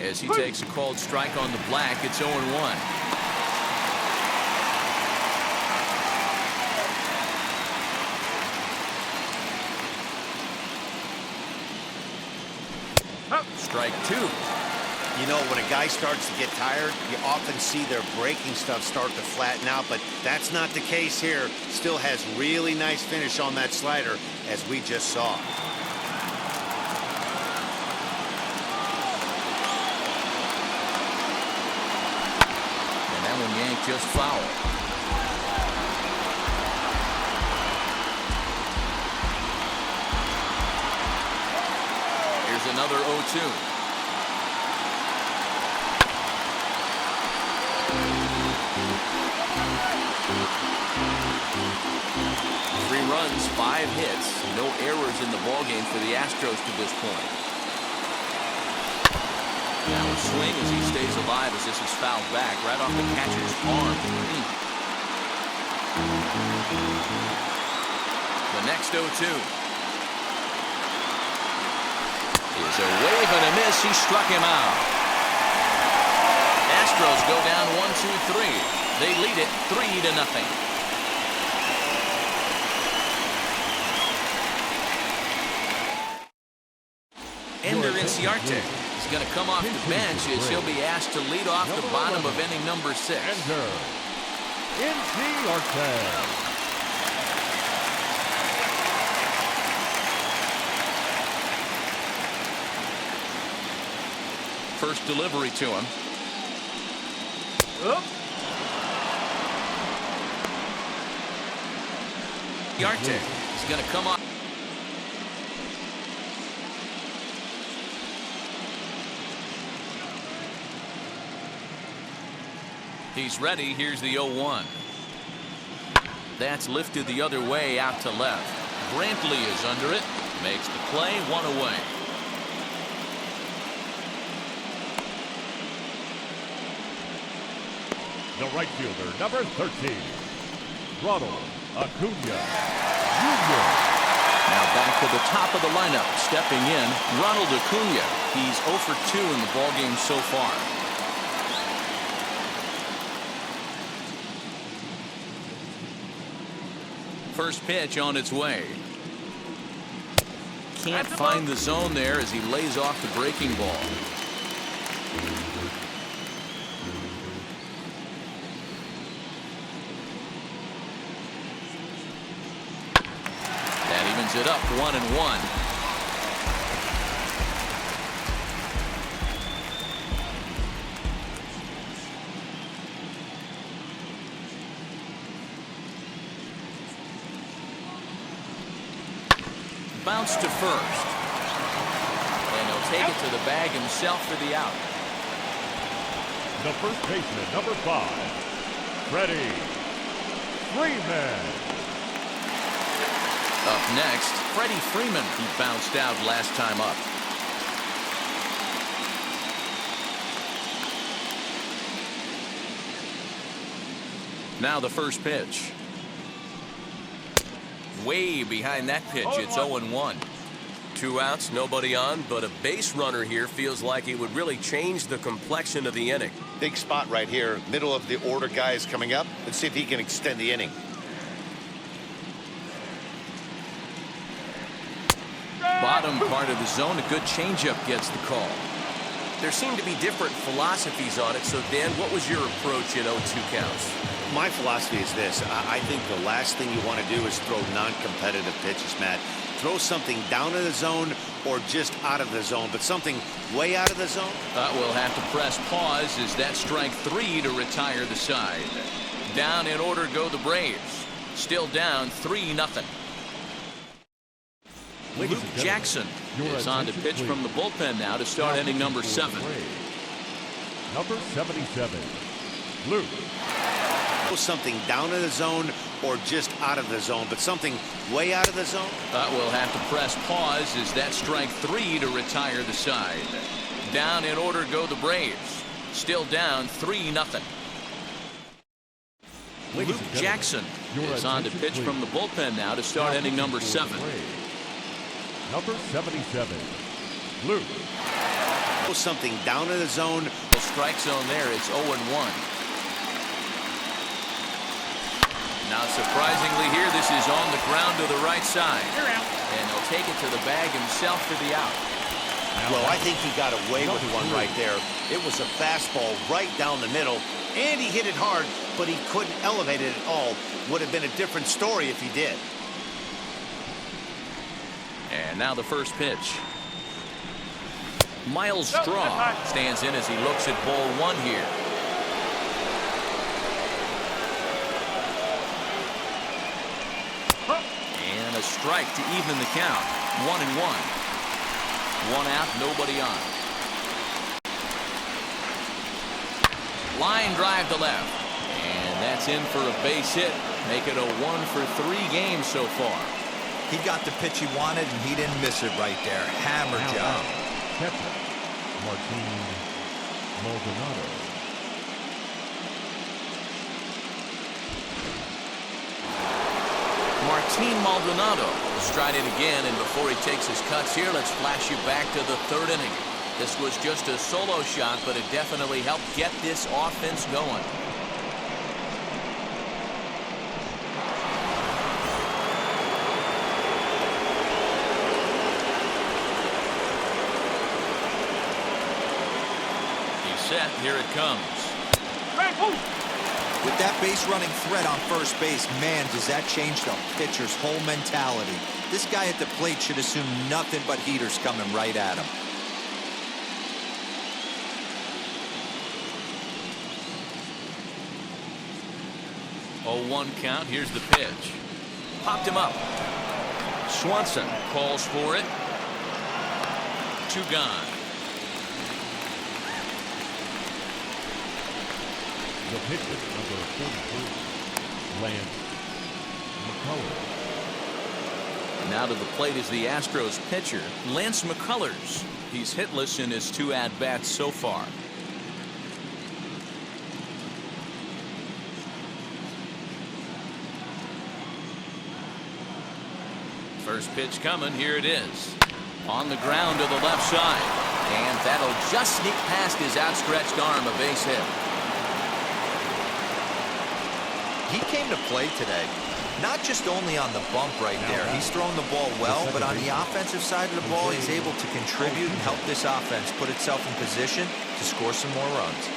As he takes a called strike on the black, it's 0-1. Strike 2. You know, when a guy starts to get tired, you often see their breaking stuff start to flatten out, but that's not the case here. Still has really nice finish on that slider, as we just saw. And that one yanked just foul. Here's another 0-2. Three runs, 5 hits, no errors in the ballgame for the Astros to this point. Now a swing as he stays alive as this is fouled back right off the catcher's arm. The next 0-2 is a wave and a miss. He struck him out. Astros go down 1-2-3. They lead it 3-0. Ender Inciarte is going to come off the bench as he'll be asked to lead off the bottom of inning number 6. Ender Inciarte. First delivery to him. Inciarte is going to come off. He's ready. Here's the 0-1. That's lifted the other way out to left. Brantley is under it. Makes the play. 1 away. The right fielder, number 13, Ronald Acuna Jr. Now back to the top of the lineup. Stepping in, Ronald Acuna. He's 0 for 2 in the ballgame so far. First pitch on its way. Can't find the zone there as he lays off the breaking ball. That evens it up 1-1. Bounce to first. And he'll take it to the bag himself for the out. The first baseman, number 5, Freddie Freeman. Up next, Freddie Freeman. He bounced out last time up. Now the first pitch. Way behind that pitch. It's 0-1. 2 outs, nobody on, but a base runner here feels like it would really change the complexion of the inning. Big spot right here. Middle of the order guy is coming up. Let's see if he can extend the inning. Bottom part of the zone. A good changeup gets the call. There seem to be different philosophies on it, so Dan, what was your approach at 0-2 counts? My philosophy is this. I think the last thing you want to do is throw non-competitive pitches, Matt. Throw something down in the zone or just out of the zone, but something way out of the zone. We'll have to press pause as that strike 3 to retire the side. Down in order go the Braves. Still down 3-0. Luke Jackson is on to pitch from the bullpen now to start inning number 7. Number 77, Luke. Something down in the zone or just out of the zone, but something way out of the zone. We'll have to press pause as that strike 3 to retire the side. Down in order go the Braves. Still down 3-0. Luke Jackson is on to pitch from the bullpen now to start inning number 7. Number 77, Luke. Something down in the zone. The strike zone there. It's 0-1. Now, surprisingly here, this is on the ground to the right side. And he'll take it to the bag himself for the out. Well, I think he got away with one right there. It was a fastball right down the middle, and he hit it hard, but he couldn't elevate it at all. Would have been a different story if he did. And now the first pitch. Miles Straw stands in as he looks at ball 1 here. And a strike to even the count. 1-1. 1 out, nobody on. Line drive to left. And that's in for a base hit. Make it a 1 for 3 games so far. He got the pitch he wanted, and he didn't miss it right there. Hammer job. Catcher, Martin Maldonado. Martin Maldonado will stride in again, and before he takes his cuts here, let's flash you back to the third inning. This was just a solo shot, but it definitely helped get this offense going. He's set. Here it comes. With that base running threat on first base, man, does that change the pitcher's whole mentality. This guy at the plate should assume nothing but heaters coming right at him. Oh, 1 count. Here's the pitch. Popped him up. Swanson calls for it. 2 gone. The pitcher, number 43, Lance McCullers. Now to the plate is the Astros pitcher, Lance McCullers. He's hitless in his 2 at-bats so far. First pitch coming. Here it is. On the ground to the left side. And that'll just sneak past his outstretched arm, a base hit. He came to play today, not just only on the bump right there. He's thrown the ball well, but on the offensive side of the ball, he's able to contribute and help this offense put itself in position to score some more runs.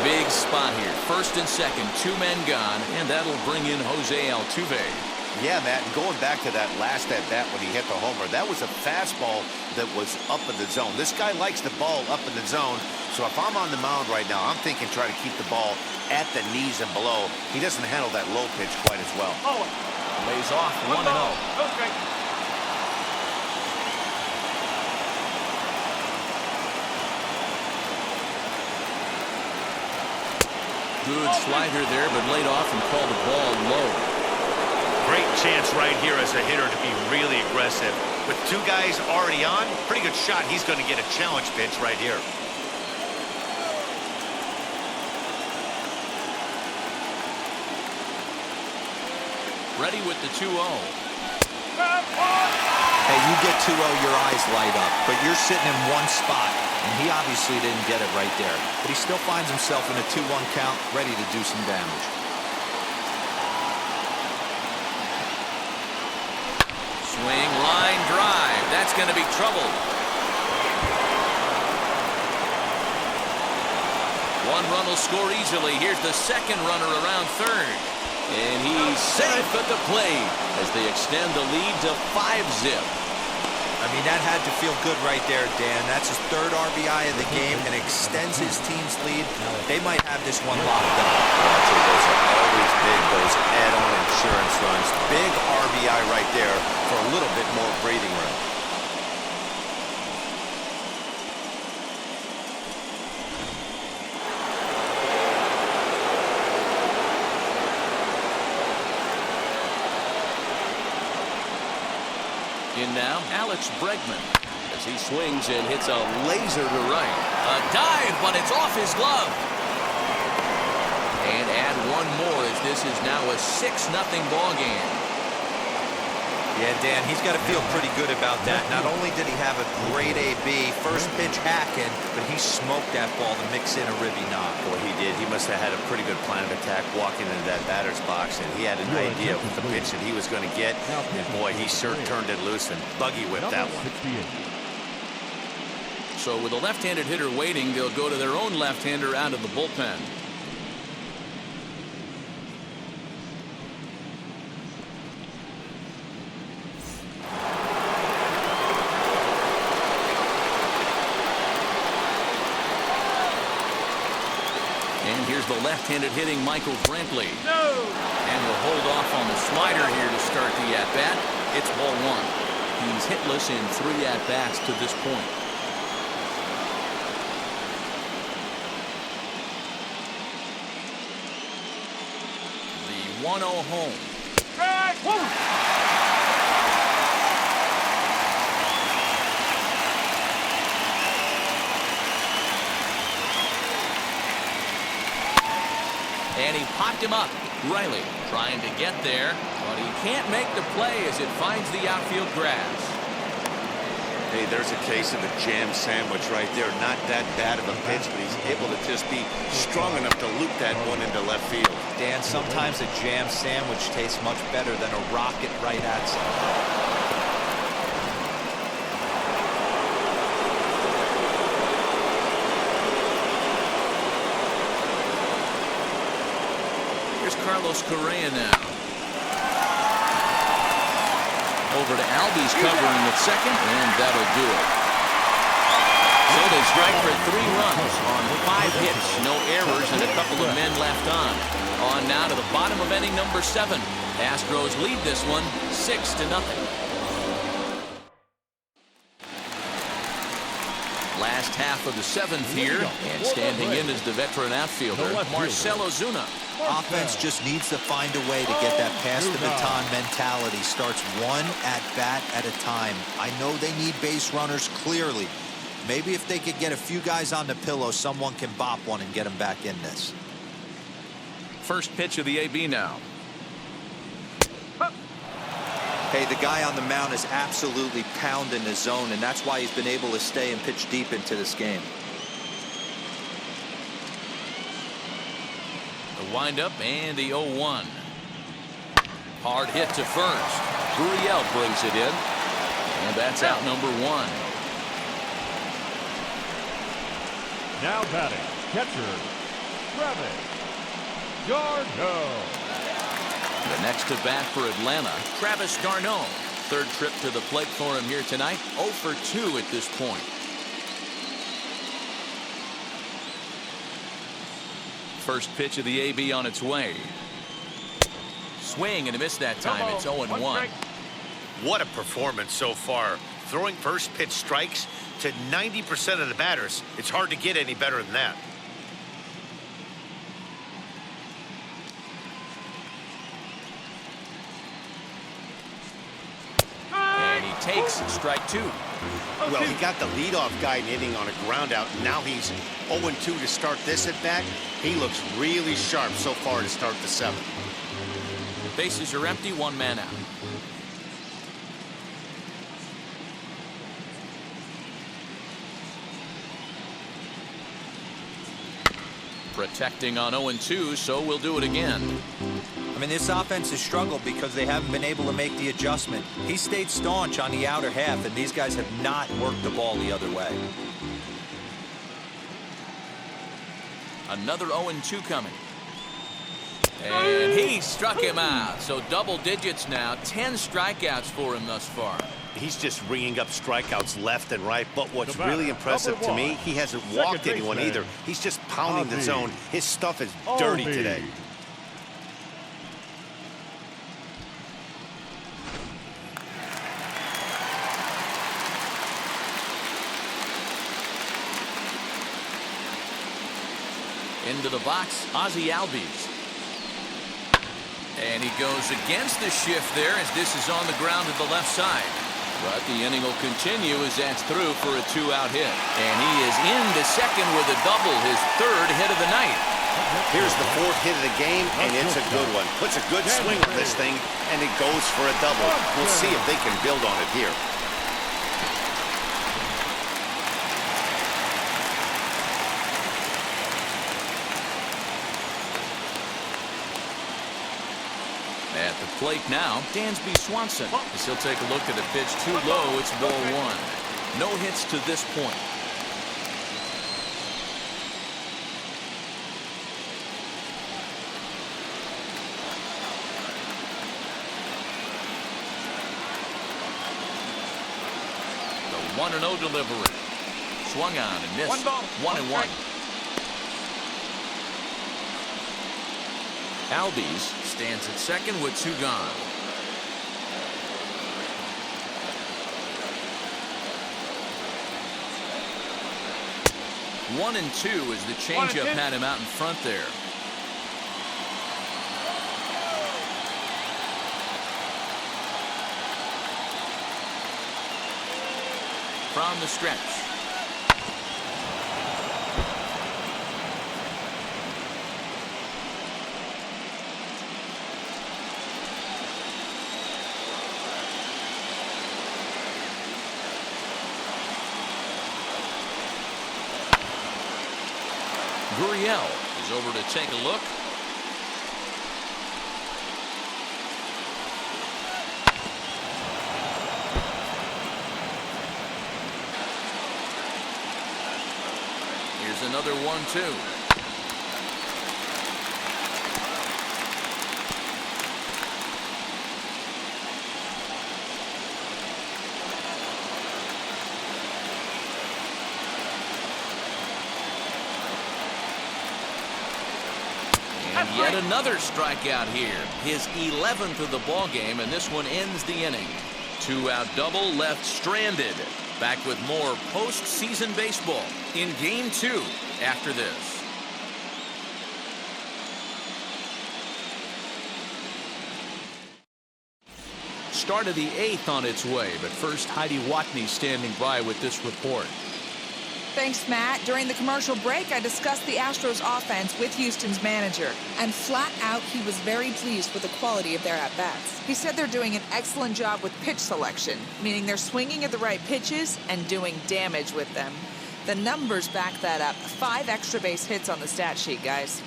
Big spot here. First and second, 2 men gone, and that'll bring in Jose Altuve. Yeah, Matt, and going back to that last at-bat when he hit the homer, that was a fastball that was up in the zone. This guy likes the ball up in the zone, so if I'm on the mound right now, I'm thinking try to keep the ball at the knees and below. He doesn't handle that low pitch quite as well. Lays off 1-0. Okay. Good slider there, but laid off and called the ball low. Great chance right here as a hitter to be really aggressive. With 2 guys already on, pretty good shot. He's going to get a challenge pitch right here. Ready with the 2-0. Hey, you get 2-0, your eyes light up, but you're sitting in one spot, and he obviously didn't get it right there. But he still finds himself in a 2-1 count, ready to do some damage. Swing, line, drive. That's going to be trouble. 1 run will score easily. Here's the second runner around third. And he's safe at the plate as they extend the lead to 5-zip. I mean, that had to feel good right there, Dan. That's his 3rd RBI of the game and extends his team's lead. They might have this one locked up. Those are always big, those add-on insurance runs. Big RBI right there for a little bit more breathing room. In now, Alex Bregman as he swings and hits a laser to right. A dive, but it's off his glove. And add 1 more as this is now a 6-0 ball game. Yeah, Dan, he's got to feel pretty good about that. Not only did he have a great AB, first pitch hacking, but he smoked that ball to mix in a ribby knock. Boy, he did. He must have had a pretty good plan of attack walking into that batter's box, and he had an idea of the pitch that he was going to get. And boy, he sure turned it loose and buggy whipped that one. So with a left-handed hitter waiting, they'll go to their own left-hander out of the bullpen. And here's the left-handed hitting Michael Brantley. No. And will hold off on the slider here to start the at-bat. It's ball 1. He's hitless in 3 at-bats to this point. The 1-0 home. knocked him up. Riley trying to get there, but he can't make the play as it finds the outfield grass. Hey, there's a case of a jam sandwich right there. Not that bad of a pitch, but he's able to just be strong enough to loop that one into left field. Dan, sometimes a jam sandwich tastes much better than a rocket right at something. Here's Carlos Correa now. Over to Albies covering at second, and that'll do it. So they strike for 3 runs on 5 hits, no errors, and a couple of men left on. On now to the bottom of inning number 7. Astros lead this one 6-0. Last half of the 7th here, and standing in is the veteran outfielder, Marcell Ozuna. Offense just needs to find a way to get that pass the baton mentality. Starts one at bat at a time. I know they need base runners clearly. Maybe if they could get a few guys on the pillow, someone can bop one and get them back in this. First pitch of the AB now. Hey, the guy on the mound is absolutely pounding the zone, and that's why he's been able to stay and pitch deep into this game. The windup and the 0-1. Hard hit to first. Gurriel brings it in, and that's out number 1. Now batting, catcher, Travis d'Arnaud. The next to bat for Atlanta, Travis d'Arnaud. Third trip to the plate for him here tonight. 0 for 2 at this point. First pitch of the AB on its way. Swing and a miss that time. It's 0-1. What a performance so far. Throwing first pitch strikes to 90% of the batters. It's hard to get any better than that. And he takes strike 2. Well, he got the leadoff guy hitting on a ground out. Now he's 0-2 to start this at bat. He looks really sharp so far to start the 7th. Bases are empty, 1 man out. Protecting on 0-2, so we'll do it again. I mean, this offense has struggled because they haven't been able to make the adjustment. He stayed staunch on the outer half, and these guys have not worked the ball the other way. Another 0-2 coming. And he struck him out. So double digits now. 10 strikeouts for him thus far. He's just ringing up strikeouts left and right. But what's really impressive to me, he hasn't walked anyone either. He's just pounding the zone. His stuff is dirty today. Into the box, Ozzie Albies. And he goes against the shift there as this is on the ground to the left side. But the inning will continue as that's through for a 2-out hit. And he is into second with a double, his 3rd hit of the night. Here's the 4th hit of the game, and it's a good one. Puts a good swing on this thing, and it goes for a double. We'll see if they can build on it here. At the plate now, Dansby Swanson. As he'll take a look at the pitch too low, it's ball 1. No hits to this point. The 1-0 delivery. Swung on and missed. 1-1. Albies stands at second with 2 gone. One and 2 as the changeup had him out in front there. From the stretch. Gurriel is over to take a look. Here's another 1-2. And yet another strikeout here. His 11th of the ball game, and this one ends the inning. 2-out double left stranded. Back with more postseason baseball in Game 2 after this. Start of the 8th on its way, but first Heidi Watney standing by with this report. Thanks, Matt. During the commercial break, I discussed the Astros offense with Houston's manager. And flat out, he was very pleased with the quality of their at-bats. He said they're doing an excellent job with pitch selection, meaning they're swinging at the right pitches and doing damage with them. The numbers back that up. 5 extra base hits on the stat sheet, guys.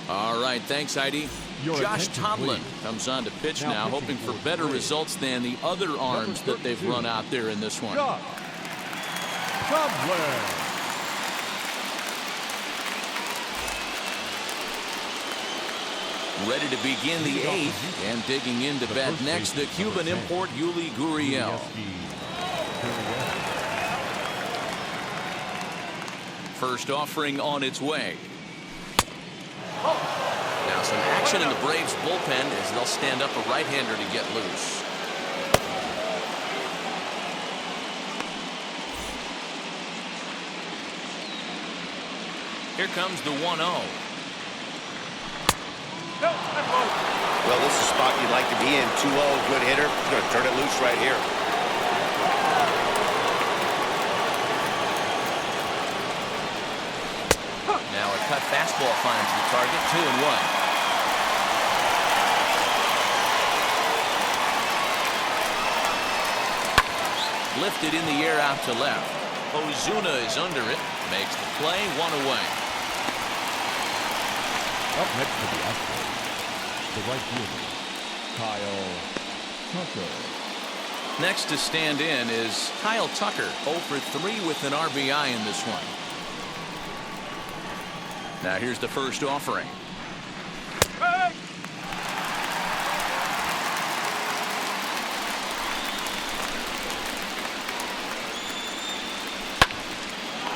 All right, thanks, Heidi. Josh Tomlin comes on to pitch now, hoping for better results than the other arms that they've run out there in this one. Ready to begin the 8th, and digging into bat next, the Cuban import Yuli Gurriel. First offering on its way. Now some action in the Braves bullpen as they'll stand up a right-hander to get loose. Here comes the 1-0. Well, this is a spot you'd like to be in. 2-0, good hitter. Going to turn it loose right here. Now a cut fastball finds the target. 2-1. Lifted in the air out to left. Ozuna is under it. Makes the play. 1 away. Up next to the Astros, the right fielder, Kyle Tucker. Next to stand in is Kyle Tucker, 0 for 3 with an RBI in this one. Now here's the first offering.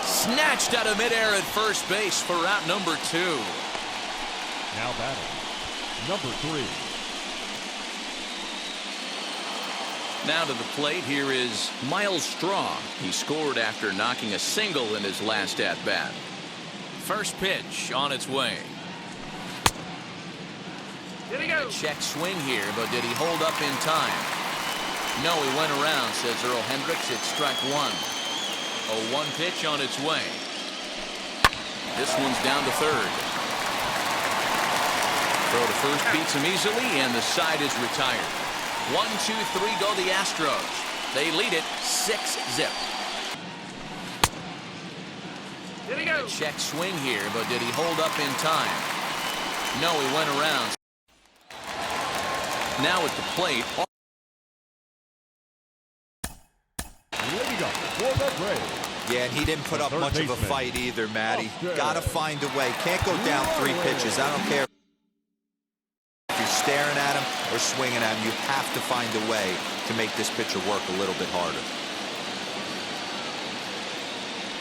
Snatched out of midair at first base for out number 2. Now batting, number 3. Now to the plate, here is Miles Straw. He scored after knocking a single in his last at-bat. First pitch on its way. Here he goes. A check swing here, but did he hold up in time? No, he went around, says Earl Hendricks. It's strike 1. A 1 pitch on its way. This one's down to third. Throw to first beats him easily, and the side is retired. 1, 2, 3 go the Astros. They lead it 6-0. Here he goes. A check swing here, but did he hold up in time? No, he went around. Now at the plate. Yeah, and he didn't put up much of a fight either, Matty. Gotta find a way. Can't go down 3 pitches. I don't care if you're staring at him or swinging at him. You have to find a way to make this pitcher work a little bit harder.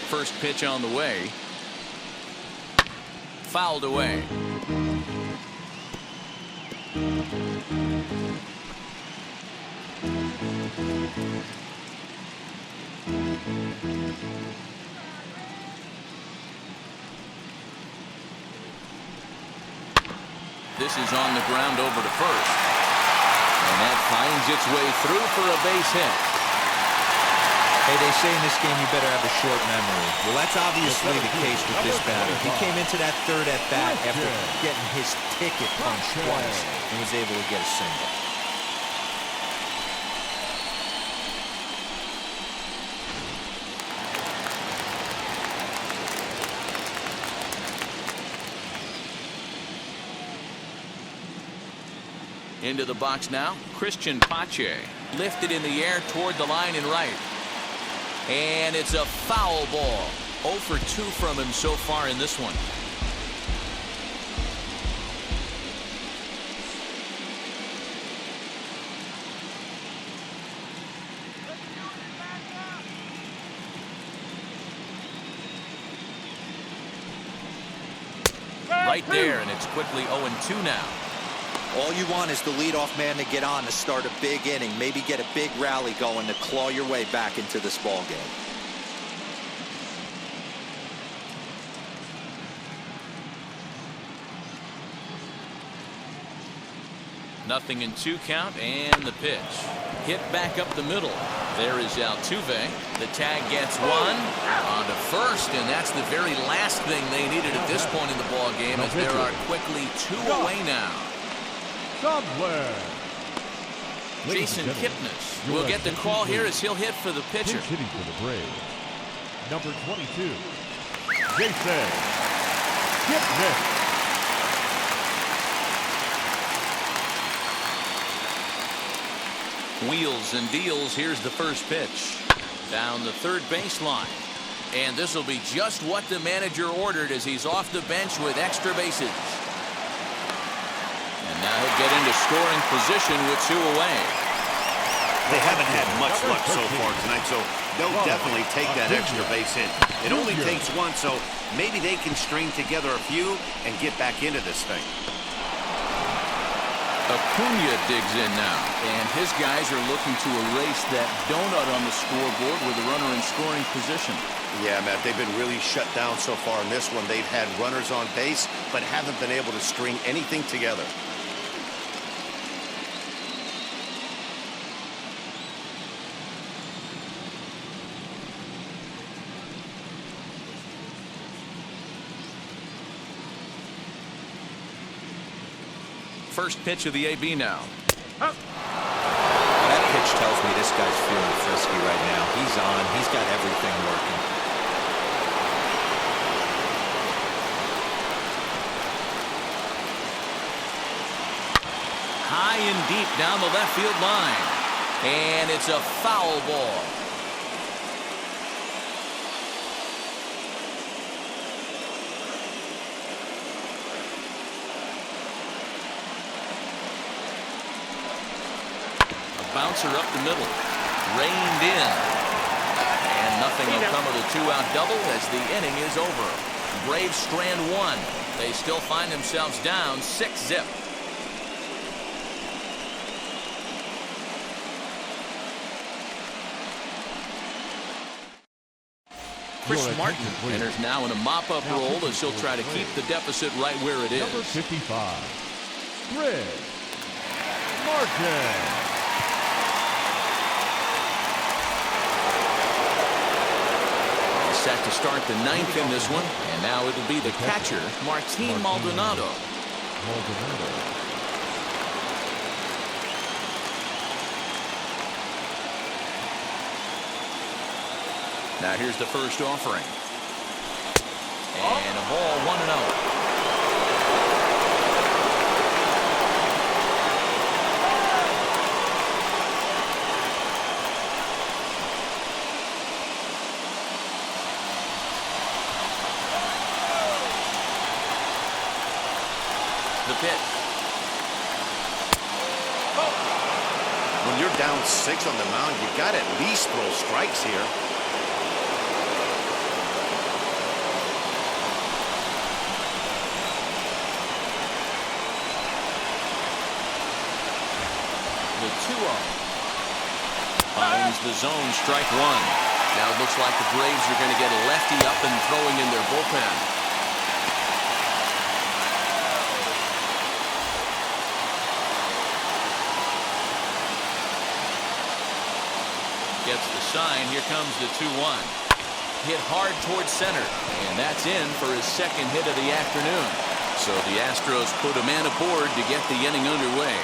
First pitch on the way. Fouled away. This is on the ground over to first. And that finds its way through for a base hit. Hey, they say in this game you better have a short memory. Well, that's obviously the case with this batter. He came into that third at bat after getting his ticket punched twice and was able to get a single. Into the box now, Christian Pache. Lifted in the air toward the line and right. And it's a foul ball. 0 for 2 from him so far in this one. Right there, and it's quickly 0-2 now. All you want is the leadoff man to get on to start a big inning, maybe get a big rally going to claw your way back into this ball game. Nothing in 2 count, and the pitch. Hit back up the middle. There is Altuve. The tag gets one on to first, and that's the very last thing they needed at this point in the ball game, as there are quickly 2 away now. Jason Kipnis will get the call here as he'll hit for the pitcher. Hitting for the Braves, number 22, Jason Kipnis. Wheels and deals. Here's the first pitch. Down the third baseline. And this will be just what the manager ordered as he's off the bench with extra bases. And now he'll get into scoring position with 2 away. They haven't had much luck so far tonight, so they'll definitely take that extra base hit. It only takes one, so maybe they can string together a few and get back into this thing. Acuna digs in now, and his guys are looking to erase that donut on the scoreboard with a runner in scoring position. Yeah, Matt, they've been really shut down so far in this one. They've had runners on base, but haven't been able to string anything together. First pitch of the AB now. That pitch tells me this guy's feeling frisky right now. He's on. He's got everything working. High and deep down the left field line. And it's a foul ball. Bouncer up the middle, reined in, and nothing will come of the 2-out double as the inning is over. Braves strand 1. They still find themselves down 6-zip. Chris Martin enters now in a mop-up role as he'll try to keep the deficit right where it is. Number 55, Chris Martin. Set to start the 9th in this one, and now it'll be the catcher, Martin Maldonado. Now here's the first offering. And a ball 1-0. The pitch. When you're down 6 on the mound, you got to at least throw strikes here. The 2-0. Finds the zone, strike 1. Now it looks like the Braves are going to get a lefty up and throwing in their bullpen. Gets the sign. Here comes the 2-1. Hit hard towards center, and that's in for his second hit of the afternoon. So the Astros put a man aboard to get the inning underway.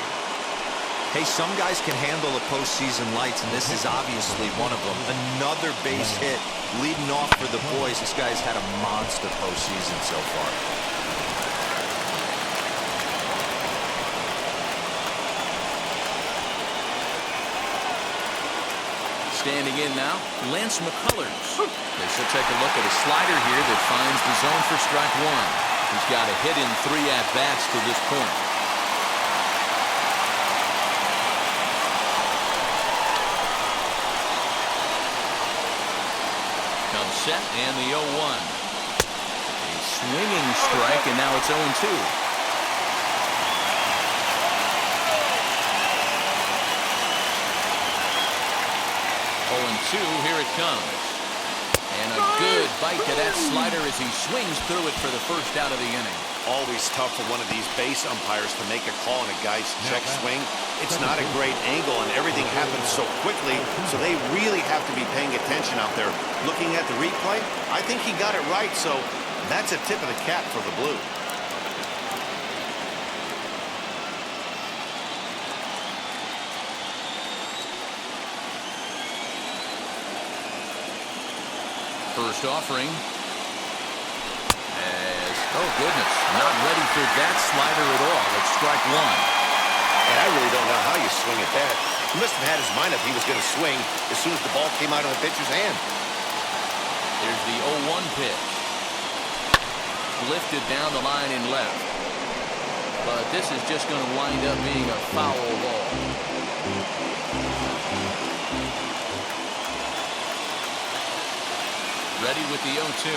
Hey, some guys can handle the postseason lights, and this is obviously one of them. Another base hit leading off for the boys. This guy's had a monster postseason so far. Standing in now, Lance McCullers. They should take a look at a slider here that finds the zone for strike one. He's got a hit in 3 at-bats to this point. Comes set and the 0-1. A swinging strike, and now it's 0-2. 0-2, here it comes. And a good bite to that slider as he swings through it for the first out of the inning. Always tough for one of these base umpires to make a call on a guy's check swing. It's not a great angle, and everything happens so quickly, so they really have to be paying attention out there. Looking at the replay, I think he got it right, so that's a tip of the cap for the Blue. First offering. Oh, goodness. Not ready for that slider at all. It's strike one. And I really don't know how you swing at that. He must have had his mind up he was going to swing as soon as the ball came out of the pitcher's hand. Here's the 0-1 pitch. Lifted down the line in left. But this is just going to wind up being a foul ball. Ready with the 0-2.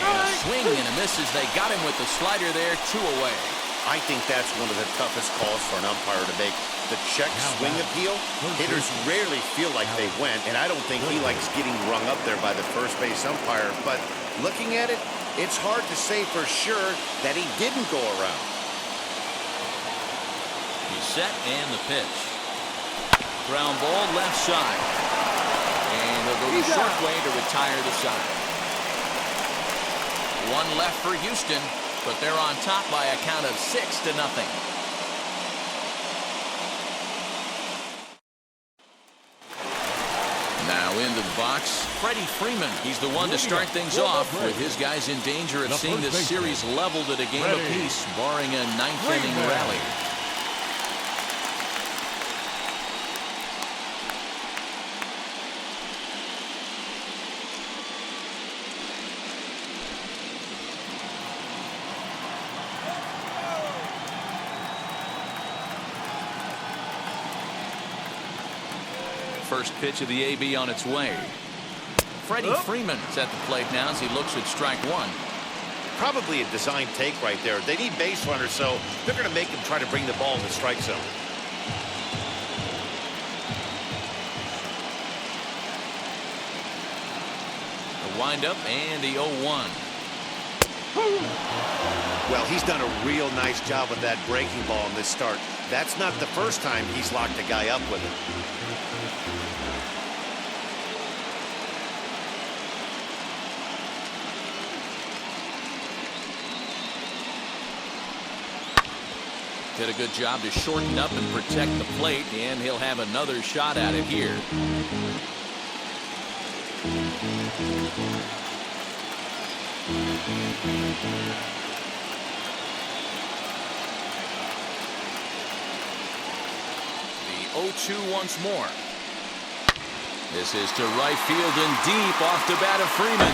And a swing and a miss as they got him with the slider there, 2 away. I think that's one of the toughest calls for an umpire to make. The check swing appeal, hitters rarely feel like they went, and I don't think he likes getting rung up there by the first base umpire. But looking at it, it's hard to say for sure that he didn't go around. He's set and the pitch. Ground ball left side. And he'll go the short way to retire the side. One left for Houston, but they're on top by a count of 6-0. Now into the box, Freddie Freeman. He's the one to start things off with his guys in danger of seeing this series leveled at a game apiece, barring a 9th-inning rally. First pitch of the AB on its way. Freddie Freeman is at the plate now as he looks at strike one. Probably a design take right there. They need base runners, so they're going to make him try to bring the ball in the strike zone. The windup and the 0-1. Well, he's done a real nice job with that breaking ball in this start. That's not the first time he's locked a guy up with it. Did a good job to shorten up and protect the plate, and he'll have another shot at it here. The 0-2 once more. This is to right field and deep off the bat of Freeman.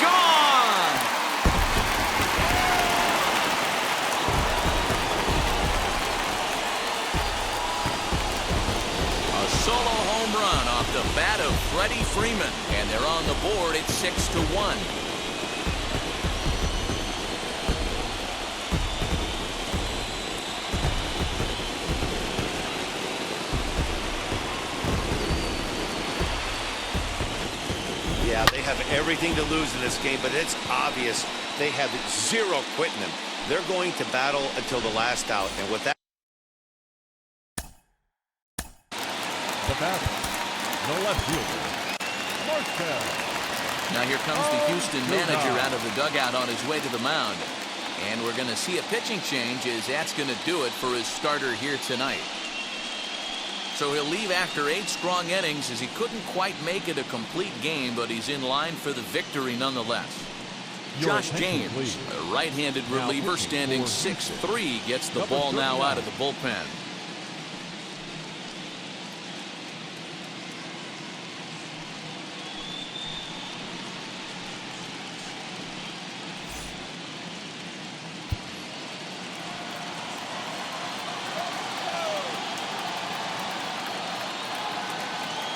Gone! Solo home run off the bat of Freddie Freeman, and they're on the board at 6-1. Yeah, they have everything to lose in this game, but it's obvious they have zero quitting them. They're going to battle until the last out, and with that. The batter, the left fielder, Marquez. Now here comes the Houston manager out of the dugout on his way to the mound. And we're going to see a pitching change as that's going to do it for his starter here tonight. So he'll leave after 8 strong innings as he couldn't quite make it a complete game, but he's in line for the victory nonetheless. Josh James, a right-handed reliever standing 6'3", gets the ball now out of the bullpen.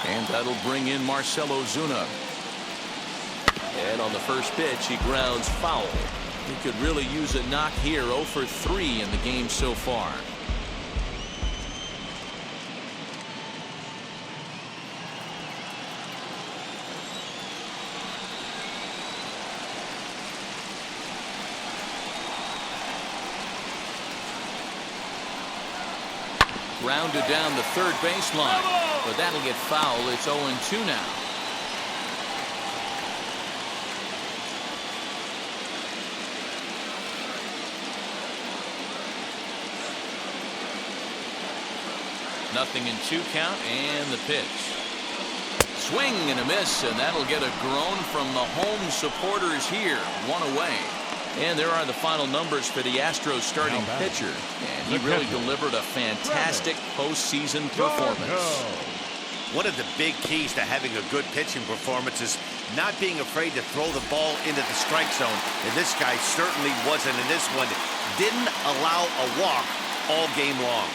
And that'll bring in Marcell Ozuna. And on the first pitch, he grounds foul. He could really use a knock here. 0 for 3 in the game so far. Grounded down the third baseline, but that'll get foul. It's 0-2 now. Nothing in 2 count, and the pitch. Swing and a miss, and that'll get a groan from the home supporters here. 1 away. And there are the final numbers for the Astros starting pitcher. And he really delivered a fantastic postseason performance. One of the big keys to having a good pitching performance is not being afraid to throw the ball into the strike zone. And this guy certainly wasn't in this one. Didn't allow a walk all game long.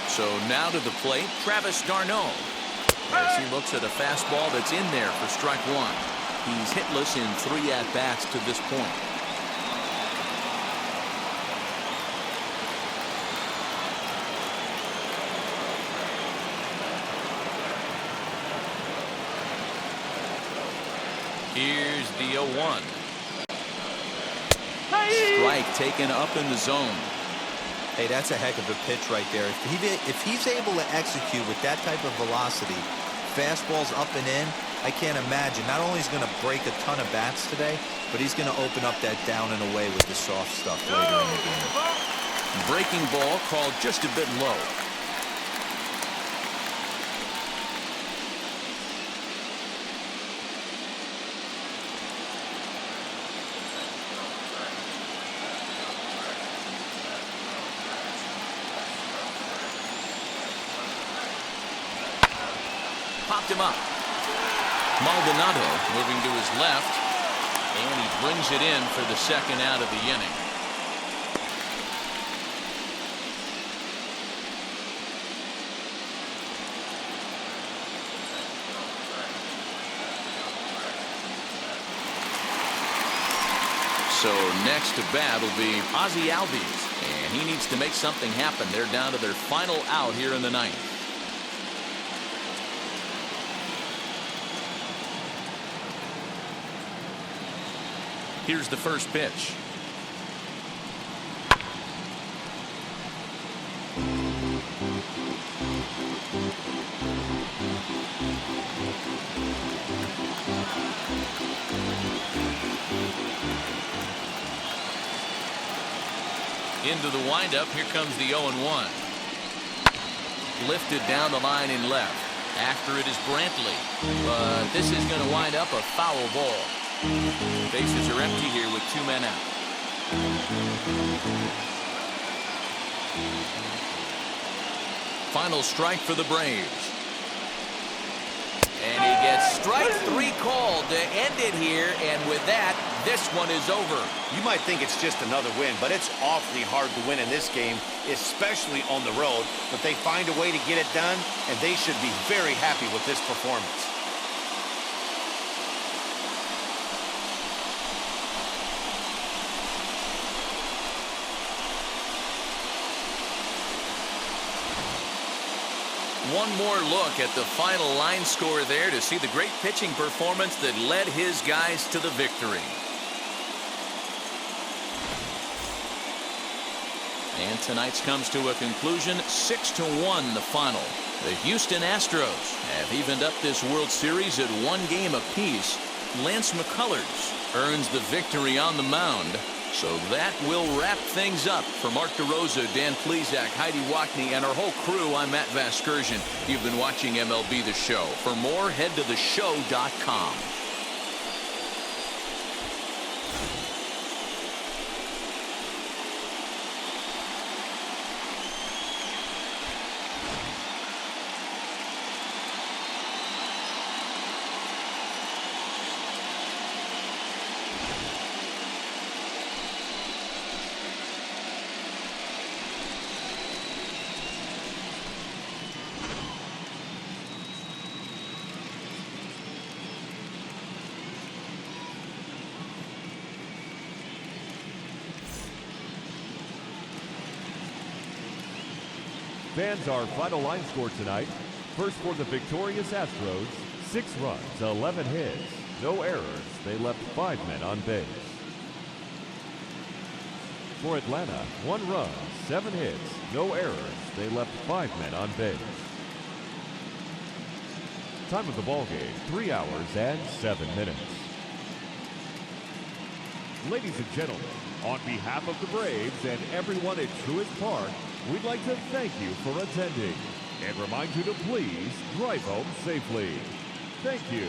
So now to the plate, Travis d'Arnaud. As he looks at a fastball that's in there for strike 1. He's hitless in 3 at-bats to this point. Here's the 0-1. Strike taken up in the zone. Hey, that's a heck of a pitch right there. If he's able to execute with that type of velocity, fastballs up and in, I can't imagine. Not only is he going to break a ton of bats today, but he's going to open up that down and away with the soft stuff later in the game. Breaking ball called just a bit low. Popped him up. Maldonado moving to his left, and he brings it in for the second out of the inning. So next to bat will be Ozzie Albies, and he needs to make something happen. They're down to their final out here in the ninth. Here's the first pitch. Into the windup. Here comes the 0-1. Lifted down the line in left. After it is Brantley. But this is going to wind up a foul ball. Bases are empty here with 2 men out. Final strike for the Braves. And he gets strike 3 called to end it here, and with that, this one is over. You might think it's just another win, but it's awfully hard to win in this game, especially on the road. But they find a way to get it done, and they should be very happy with this performance. One more look at the final line score there to see the great pitching performance that led his guys to the victory. And tonight's comes to a conclusion, 6-1 the final. The Houston Astros have evened up this World Series at 1 game apiece. Lance McCullers earns the victory on the mound. So that will wrap things up. For Mark DeRosa, Dan Plesac, Heidi Wackney, and our whole crew, I'm Matt Vasgersian. You've been watching MLB The Show. For more, head to theshow.com. Fans, our final line score tonight. First for the victorious Astros, 6 runs, 11 hits, no errors. They left 5 men on base. For Atlanta, 1 run, 7 hits, no errors. They left 5 men on base. Time of the ball game, 3 hours and 7 minutes. Ladies and gentlemen, on behalf of the Braves and everyone at Truist Park, we'd like to thank you for attending and remind you to please drive home safely. Thank you.